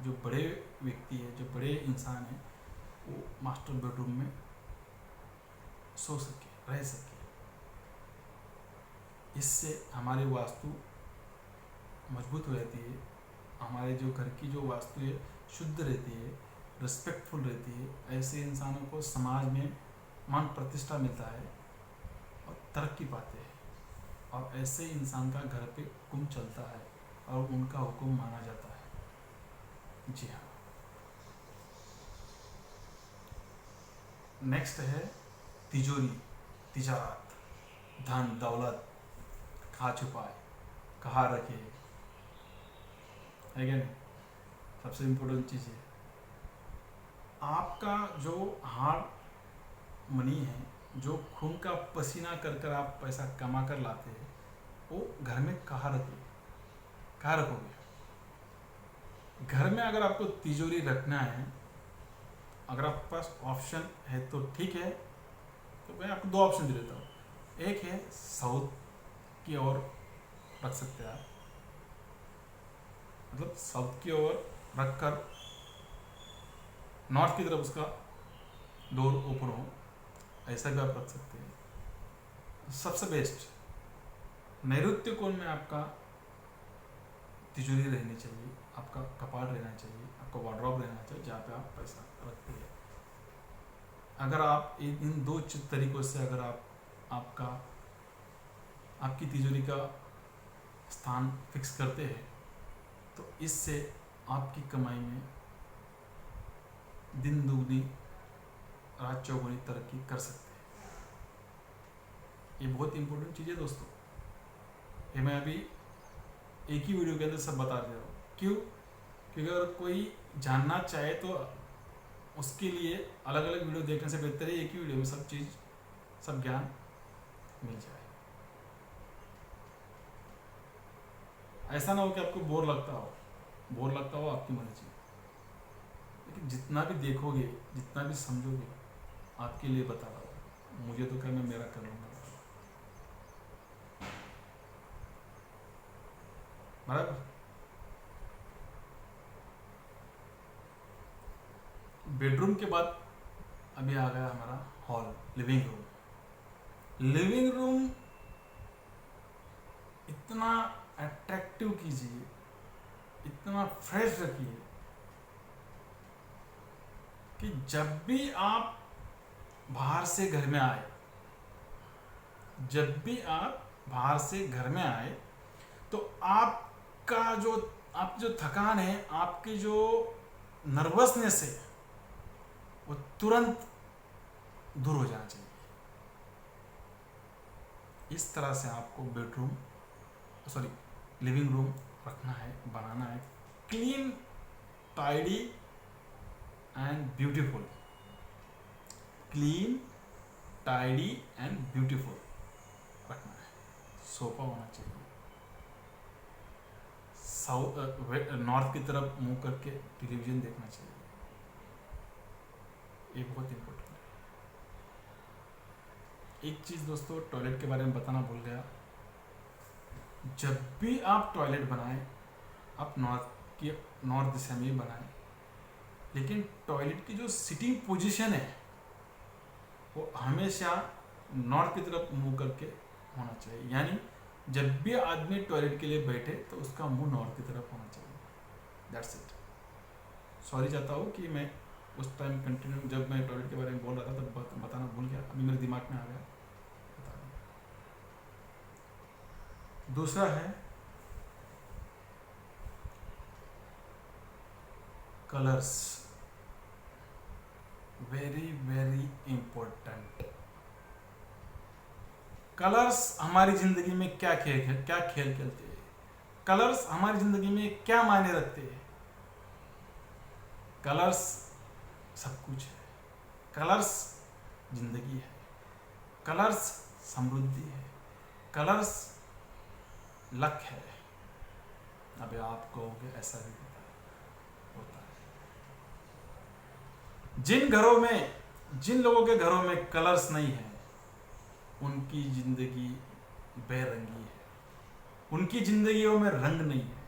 जो बड़े व्यक्ति हैं, जो बड़े इंसान हैं, वो मास्टर बेडरूम में सो सके, रह सके। इससे हमारी वास्तु मजबूत रहती है, हमारे जो घर की जो वास्तु है शुद्ध रहती है, रिस्पेक्टफुल रहती है। ऐसे इंसानों को समाज में मान प्रतिष्ठा मिलता है और तरक्की पाते हैं, और ऐसे इंसान का घर पे हुक्म चलता है और उनका हुक्म माना जाता है। जी हाँ। नेक्स्ट है तिजोरी, तिजारत, धन दौलत कहाँ छुपाए, कहाँ रखे, है क्या नहीं? सबसे इम्पोर्टेंट चीज़ है आपका जो हार्ड मनी है, जो खून का पसीना कर कर आप पैसा कमा कर लाते हैं, वो घर में कहाँ रखोगे, कहाँ रखोगे? घर में अगर आपको तिजोरी रखना है, अगर आपके पास ऑप्शन है तो ठीक है, तो मैं आपको दो ऑप्शन दे देता हूँ। एक है साउथ की ओर रख सकते हैं आप, मतलब साउथ की ओर रखकर नॉर्थ की तरफ उसका डोर ओपन हो, ऐसा भी आप रख सकते हैं। सबसे बेस्ट नैऋत्य कोण में आपका तिजोरी रहनी चाहिए, आपका कपाट रहना चाहिए, आपका वार्डरोब रहना चाहिए, जहाँ पे आप पैसा रखते हैं। अगर आप इन दो तरीकों से अगर आप आपकी तिजोरी का स्थान फिक्स करते हैं, तो इससे आपकी कमाई में दिन दुगनी रात चौगुनी तरक्की कर सकते हैं। ये बहुत इंपॉर्टेंट चीज़ है दोस्तों। ये मैं अभी एक ही वीडियो के अंदर सब बता दे रहा हूँ। क्यों? क्योंकि अगर कोई जानना चाहे तो उसके लिए अलग अलग वीडियो देखने से बेहतर है एक ही वीडियो में सब चीज़ सब ज्ञान मिल जाए। ऐसा ना हो कि आपको बोर लगता हो आपकी मर्जी, लेकिन जितना भी देखोगे, जितना भी समझोगे, आपके लिए बता रहा हूँ, मुझे तो क्या, मैं मेरा कर लूँगा बराबर। बेडरूम के बाद अभी आ गया हमारा hall, living room. Living room इतना अट्रैक्टिव कीजिए, इतना फ्रेश रखिए कि जब भी आप बाहर से घर में आए, जब भी आप बाहर से घर में आए, तो आपकी जो थकान है, आपकी जो नर्वसनेस है, वो तुरंत दूर हो जाना चाहिए। इस तरह से आपको लिविंग रूम रखना है, बनाना है, clean, tidy and beautiful. Clean, tidy and beautiful रखना है। सोफा होना चाहिए, नॉर्थ की तरफ मुंह करके टेलीविजन देखना चाहिए, ये बहुत इंपॉर्टेंट है। एक चीज़ दोस्तों, टॉयलेट के बारे में बताना भूल गया। जब भी आप टॉयलेट बनाएं, आप नॉर्थ दिशा में ही बनाएं, लेकिन टॉयलेट की जो सिटिंग पोजीशन है वो हमेशा नॉर्थ की तरफ मुंह करके होना चाहिए। यानी जब भी आदमी टॉयलेट के लिए बैठे तो उसका मुंह नॉर्थ की तरफ होना चाहिए। That's it. सॉरी चाहता हूँ कि मैं उस टाइम कंटिन्यू, जब मैं टॉयलेट के बारे में बोल रहा था तब बताना भूल गया, अभी मेरे दिमाग में आ गया, बता दिया। दूसरा है colours, very very important. Colours हमारी जिंदगी में क्या खेल खेलते हैं, कलर्स हमारी जिंदगी में क्या मायने रखते हैं। कलर्स सब कुछ है, कलर्स जिंदगी है, कलर्स समृद्धि है, कलर्स लक है। अबे आप कहोगे ऐसा भी होता है। जिन लोगों के घरों में कलर्स नहीं है, उनकी जिंदगी बेरंगी है, उनकी जिंदगियों में रंग नहीं है।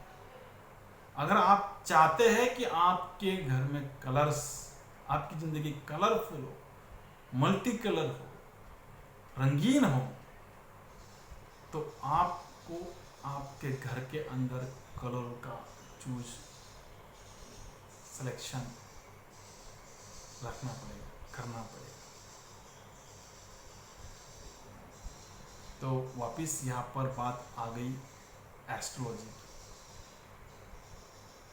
अगर आप चाहते हैं कि आपके घर में कलर्स, आपकी जिंदगी कलरफुल हो, मल्टी कलर हो, रंगीन हो, तो आपको आपके घर के अंदर कलर का सिलेक्शन रखना पड़ेगा, करना पड़ेगा। तो वापिस यहाँ पर बात आ गई एस्ट्रोलॉजी की,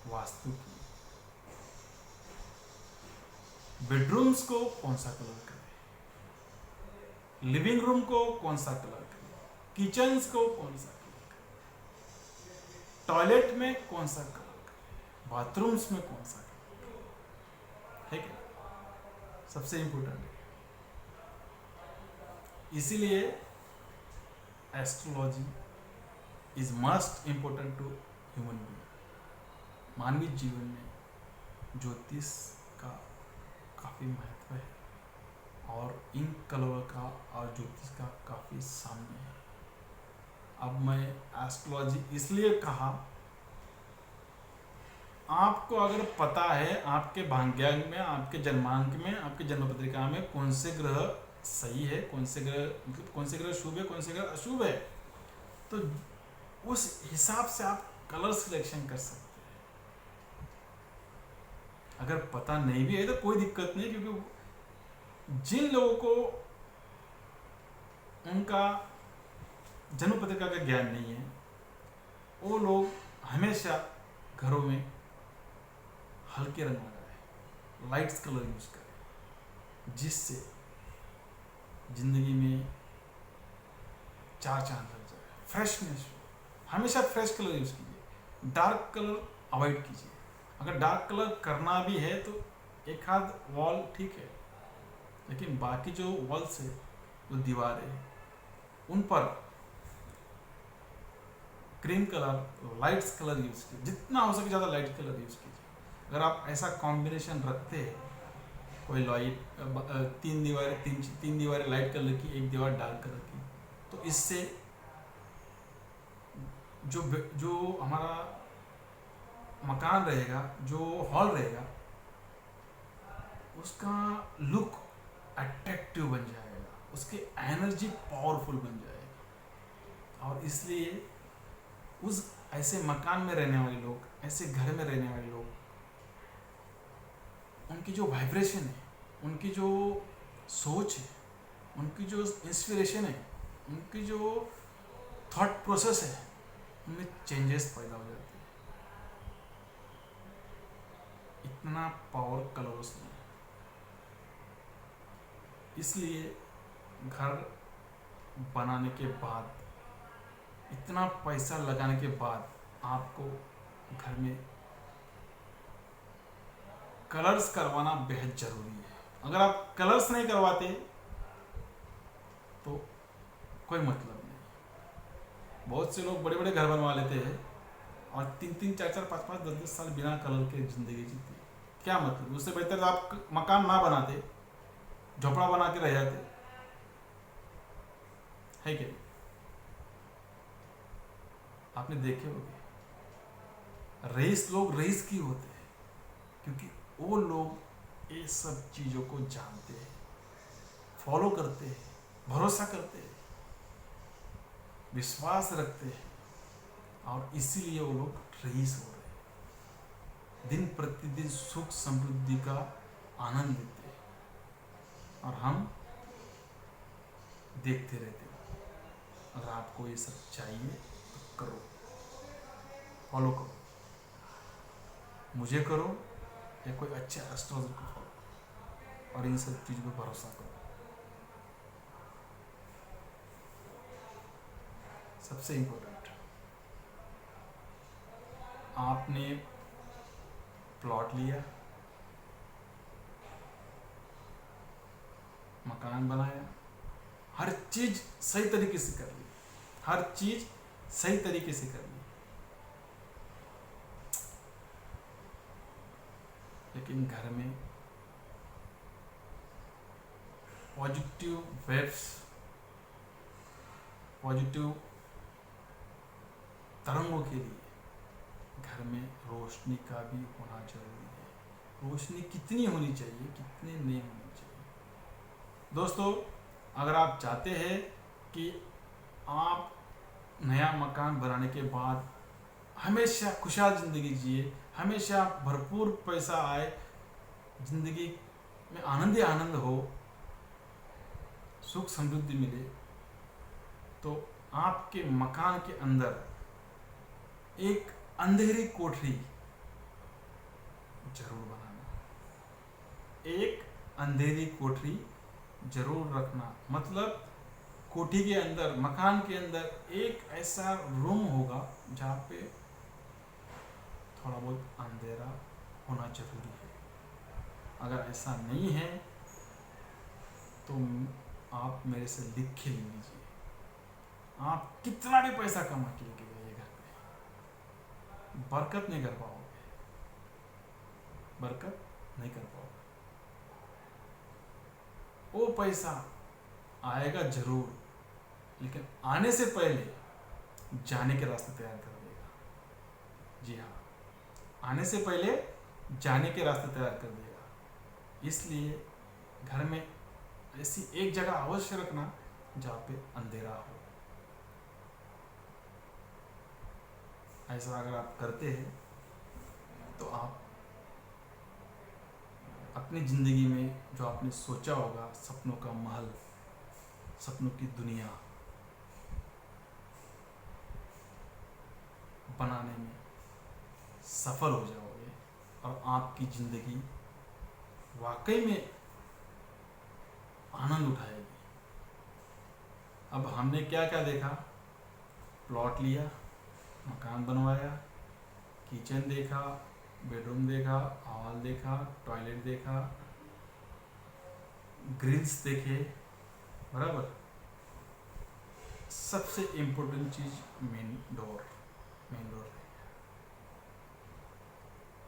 वास्तु की। बेडरूम्स को कौन सा कलर करें, लिविंग रूम को कौन सा कलर करें, किचन्स को कौन सा कलर करें, टॉयलेट में कौन सा कलर करें, बाथरूम्स में कौन सा कलर है क्या, सबसे इंपॉर्टेंट है। इसीलिए astrology is must important to human being. मानवीय जीवन में ज्योतिष का काफ़ी महत्व है, और इन कलरों का और ज्योतिष का काफ़ी सामने है। अब मैं एस्ट्रोलॉजी इसलिए कहा, आपको अगर पता है आपके भाग्यांक में, आपके जन्मांक में, आपके जन्म पत्रिका में कौन से ग्रह सही है, कौन से ग्रह शुभ है, कौन से ग्रह अशुभ है, तो उस हिसाब से आप कलर सिलेक्शन कर सकते हैं। अगर पता नहीं भी है तो कोई दिक्कत नहीं, क्योंकि जिन लोगों को उनका जन्म पत्रिका का ज्ञान नहीं है, वो लोग हमेशा घरों में हल्के रंग लगाएं, लाइट्स कलर यूज करें, जिससे जिंदगी में चार चांद लग जाए, फ्रेशनेस हो। हमेशा फ्रेश कलर यूज कीजिए, डार्क कलर अवॉइड कीजिए। अगर डार्क कलर करना भी है तो एक आध वॉल ठीक है, लेकिन बाकी जो वॉल्स है जो दीवारें हैं उन पर cream colour, lights colour use कीजिए, जितना हो सके ज़्यादा लाइट कलर यूज़ कीजिए। अगर आप ऐसा कॉम्बिनेशन रखते हैं, कोई लाइट तीन दीवारें लाइट कलर की, एक दीवार डार्क कलर की, तो इससे जो जो हमारा मकान रहेगा, जो हॉल रहेगा, उसका लुक अट्रैक्टिव बन जाएगा, उसकी एनर्जी पावरफुल बन जाएगी। और इसलिए उस ऐसे मकान में रहने वाले लोग, ऐसे घर में रहने वाले लोग, उनकी जो वाइब्रेशन है, उनकी जो सोच है, उनकी जो इंस्पिरेशन है, उनकी जो थॉट प्रोसेस है, उनमें चेंजेस पैदा हो जाते हैं। इतना पावर कलर्स में, इसलिए घर बनाने के बाद, इतना पैसा लगाने के बाद आपको घर में कलर्स करवाना बेहद ज़रूरी है। अगर आप कलर्स नहीं करवाते तो कोई मतलब नहीं। बहुत से लोग बड़े बड़े घर बनवा लेते हैं और 3-3, 4-4, 5-5, 10-10 साल बिना कलर के ज़िंदगी जीते। क्या मतलब? उससे बेहतर आप मकान ना बनाते, झोपड़ा बना के रह जाते, है क्या? आपने देखे होंगे रईस लोग रईस क्यों होते हैं? क्योंकि वो लोग ये सब चीज़ों को जानते हैं, फॉलो करते हैं, भरोसा करते हैं, विश्वास रखते हैं, और इसीलिए वो लोग रईस हो रहे हैं, दिन प्रतिदिन सुख समृद्धि का आनंद लेते हैं। और हम देखते रहते हैं। अगर आपको ये सब चाहिए तो करो, फॉलो करो, मुझे करो या कोई अच्छे एस्ट्रोलॉजर को फॉलो, और इन सब चीज़ों पर भरोसा करो। सबसे इम्पोर्टेंट, आपने प्लॉट लिया, मकान बनाया, हर चीज़ सही तरीके से कर ली, हर चीज़ सही तरीके से कर ली, लेकिन घर में पॉजिटिव वेव्स, पॉजिटिव तरंगों के लिए घर में रोशनी का भी होना जरूरी है। रोशनी कितनी होनी चाहिए, कितनी नहीं होनी चाहिए? दोस्तों, अगर आप चाहते हैं कि आप नया मकान बनाने के बाद हमेशा खुशहाल ज़िंदगी जिए, हमेशा भरपूर पैसा आए, ज़िंदगी में आनंद ही आनंद हो, सुख समृद्धि मिले, तो आपके मकान के अंदर एक अंधेरी कोठरी जरूर बनाना। एक अंधेरी कोठरी जरूर रखना, मतलब कोठी के अंदर, मकान के अंदर एक ऐसा रूम होगा जहाँ पे थोड़ा बहुत अंधेरा होना जरूरी है। अगर ऐसा नहीं है तो आप मेरे से लिख के ले लीजिए, आप कितना भी पैसा कमा के लेके जाइए, घर पे बरकत नहीं कर पाओगे, बरकत नहीं कर पाओगे। वो पैसा आएगा जरूर, लेकिन आने से पहले जाने के रास्ते तैयार कर देगा। जी हाँ, आने से पहले जाने के रास्ते तैयार कर देगा। इसलिए घर में ऐसी एक जगह अवश्य रखना जहाँ पे अंधेरा हो। ऐसा अगर आप करते हैं तो आप अपनी ज़िंदगी में जो आपने सोचा होगा, सपनों का महल, सपनों की दुनिया बनाने में सफल हो जाओगे, और आपकी ज़िंदगी वाकई में आनंद उठाएगी। अब हमने क्या क्या देखा? प्लॉट लिया, मकान बनवाया, किचन देखा, बेडरूम देखा, हॉल देखा, टॉयलेट देखा, ग्रिल्स देखे, बराबर। सबसे इम्पोर्टेंट चीज main door. Main door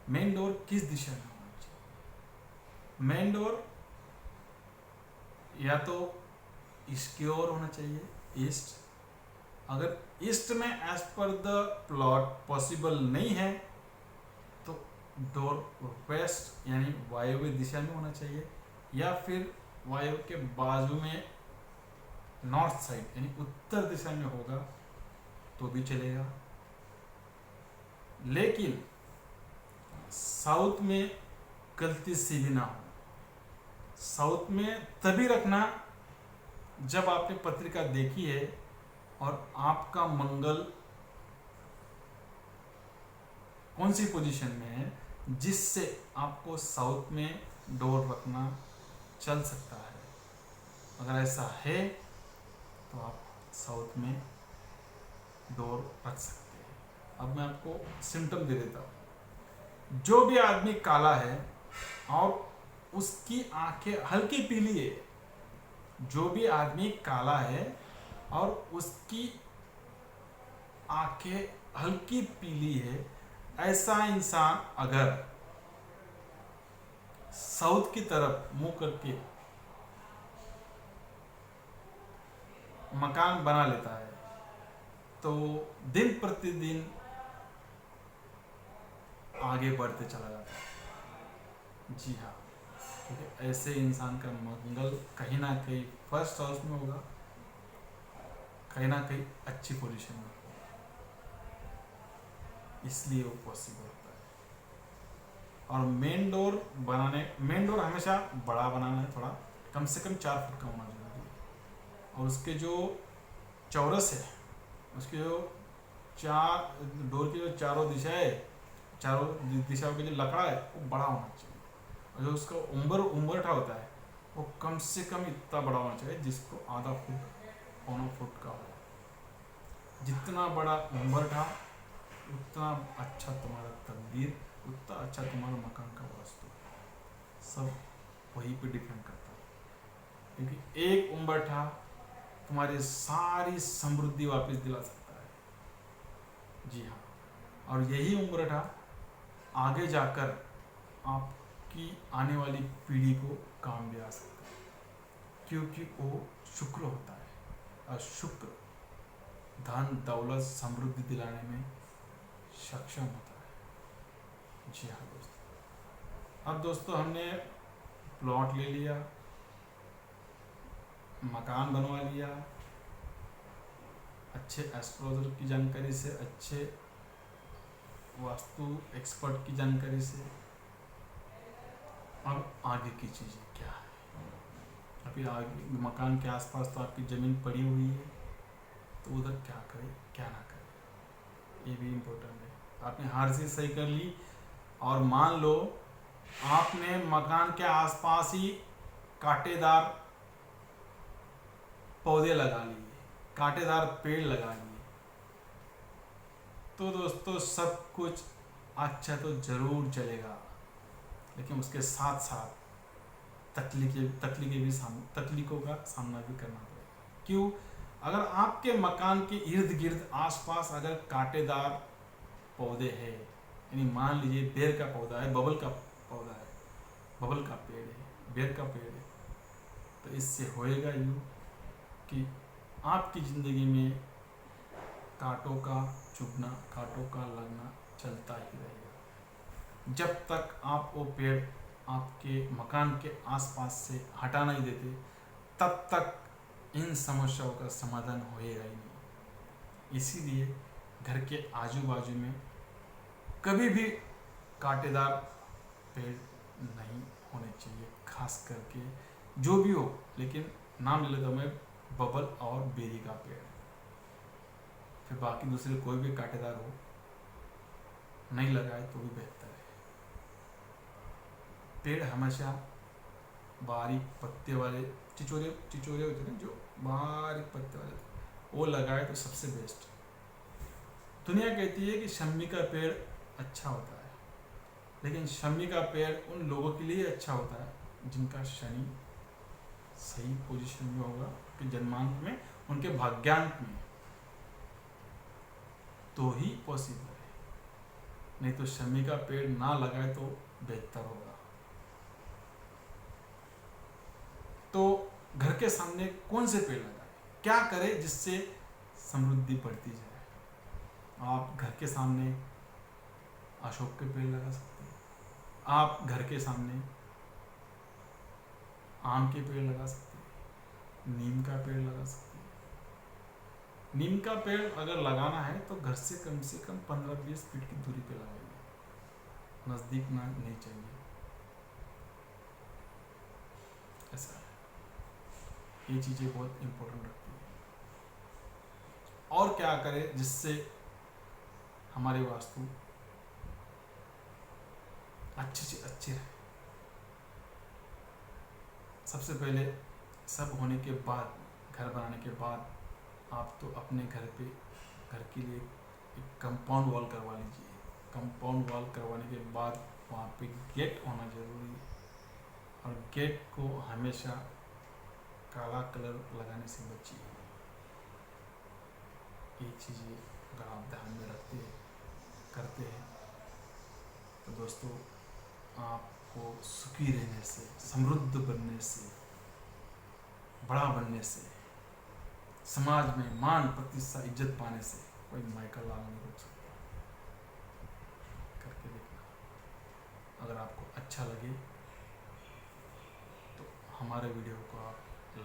main door किस दिशा में होना चाहिए? मेन डोर या तो इसकी ओर होना चाहिए, ईस्ट। अगर ईस्ट में as per the plot possible नहीं है तो डोर वेस्ट यानी वायव्य दिशा में होना चाहिए, या फिर वायु के बाजू में नॉर्थ साइड यानी उत्तर दिशा में होगा तो भी चलेगा। लेकिन साउथ में गलती से भी ना हो। साउथ में तभी रखना जब आपने पत्रिका देखी है और आपका मंगल कौन सी पोजीशन में है जिससे आपको साउथ में डोर रखना चल सकता है। अगर ऐसा है तो आप साउथ में डोर रख सकते हैं। अब मैं आपको सिम्टम दे देता हूँ। जो भी आदमी काला है और उसकी आंखें हल्की पीली है, जो भी आदमी काला है और उसकी आंखें हल्की पीली है, ऐसा इंसान अगर साउथ की तरफ मुंह करके मकान बना लेता है तो दिन प्रतिदिन आगे बढ़ते चला जाता है। जी हाँ, क्योंकि ऐसे इंसान का मंगल कहीं ना कहीं फर्स्ट हाउस में होगा, कहीं ना कहीं अच्छी पोजीशन में होगा, इसलिए वो पॉसिबल होता है। और मेन डोर हमेशा बड़ा बनाना है, थोड़ा कम से कम 4 फुट का होना जरूरी है। और उसके जो चौरस है, उसके जो डोर की जो चारों दिशाओं के जो लकड़ा है वो बड़ा होना चाहिए। और जो उसका उम्बरठा होता है वो कम से कम इतना बड़ा होना चाहिए जिसको आधा फुट पौना फुट का हो। जितना बड़ा उम्बरठा उतना अच्छा तुम्हारा तकदीर, उतना अच्छा तुम्हारा मकान का वास्तु, सब वहीं पे डिपेंड करता है। क्योंकि एक उम्बरठा तुम्हारी सारी समृद्धि वापस दिला सकता है। जी हाँ, और यही उम्बरठा आगे जाकर आपकी आने वाली पीढ़ी को काम भी आ सकता है, क्योंकि वो शुक्र होता है और शुक्र धन दौलत समृद्धि दिलाने में सक्षम होता है। जी हाँ दोस्तों, अब दोस्तों हमने प्लॉट ले लिया, मकान बनवा लिया, अच्छे एस्ट्रोलॉजर की जानकारी से, अच्छे वास्तु एक्सपर्ट की जानकारी से। अब आगे की चीज़ें क्या है? अभी आगे मकान के आसपास तो आपकी ज़मीन पड़ी हुई है, तो उधर क्या करें क्या ना करें, ये भी इम्पोर्टेंट है। आपने हर चीज़ सही कर ली और मान लो आपने मकान के आसपास ही कांटेदार पौधे लगा लिए, कांटेदार पेड़ लगा लिए, तो दोस्तों सब कुछ अच्छा तो जरूर चलेगा, लेकिन उसके साथ साथ तकलीफों का सामना भी करना पड़ेगा। क्यों? अगर आपके मकान के इर्द गिर्द आसपास अगर कांटेदार पौधे हैं, यानी मान लीजिए बेर का पौधा है, बबल का पौधा है, बबल का पेड़ है, बेर का पेड़ है, तो इससे होएगा यूँ कि आपकी ज़िंदगी में कांटों का चुभना, कांटों का लगना चलता ही रहेगा। जब तक आप वो पेड़ आपके मकान के आसपास से हटा नहीं देते, तब तक इन समस्याओं का समाधान होएगा ही नहीं। इसीलिए घर के आजू बाजू में कभी भी कांटेदार पेड़ नहीं होने चाहिए, खास करके जो भी हो, लेकिन नाम ले लेता हूँ मैं बबल और बेरी का पेड़। फिर बाकी दूसरे कोई भी कांटेदार हो नहीं लगाए तो भी बेहतर है। पेड़ हमेशा बारीक पत्ते वाले चिचोरे होते हैं ना, जो बारीक पत्ते वाले, वो लगाए तो सबसे बेस्ट। दुनिया कहती है कि शम्मी का पेड़ अच्छा होता है, लेकिन शम्मी का पेड़ उन लोगों के लिए अच्छा होता है जिनका शनि सही पोजीशन में होगा उनके जन्मांक में, उनके भाग्यांक में, तो ही पॉसिबल है। नहीं तो शमी का पेड़ ना लगाए तो बेहतर होगा। तो घर के सामने कौन से पेड़ लगाए, क्या करे जिससे समृद्धि बढ़ती जाए। आप घर के सामने अशोक के पेड़ लगा सकते हैं, आप घर के सामने आम के पेड़ लगा सकते हैं, नीम का पेड़ लगा सकते हैं। नीम का पेड़ अगर लगाना है तो घर से कम 15-20 फीट की दूरी पे लगाइए, नज़दीक ना नहीं चाहिए। ऐसा है, ये चीज़ें बहुत इम्पोर्टेंट रखती है। और क्या करें जिससे हमारी वास्तु अच्छे से अच्छी रहे। सबसे पहले सब होने के बाद, घर बनाने के बाद, आप तो अपने घर के लिए एक कंपाउंड वॉल करवा लीजिए। कंपाउंड वॉल करवाने के बाद वहाँ पे गेट होना जरूरी है, और गेट को हमेशा काला कलर लगाने से बचिए। ये चीज़ें अगर आप ध्यान में करते हैं तो दोस्तों, आपको सुखी रहने से, समृद्ध बनने से, बड़ा बनने से, समाज में मान प्रतिष्ठा इज्जत पाने से कोई माइकल लाल नहीं रोक सकता। करके देखना। अगर आपको अच्छा लगे तो हमारे वीडियो को आप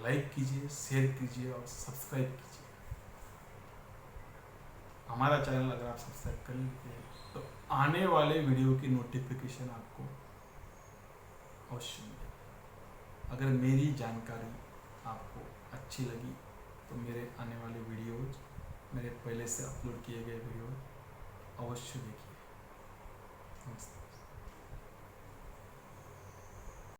लाइक कीजिए, शेयर कीजिए और सब्सक्राइब कीजिए। हमारा चैनल अगर आप सब्सक्राइब कर लेते हैं तो आने वाले वीडियो की नोटिफिकेशन आपको अवश्य मिलेगी। अगर मेरी जानकारी आपको अच्छी लगी तो मेरे आने वाले वीडियोज, मेरे पहले से अपलोड किए गए वीडियो अवश्य देखिए। नमस्ते।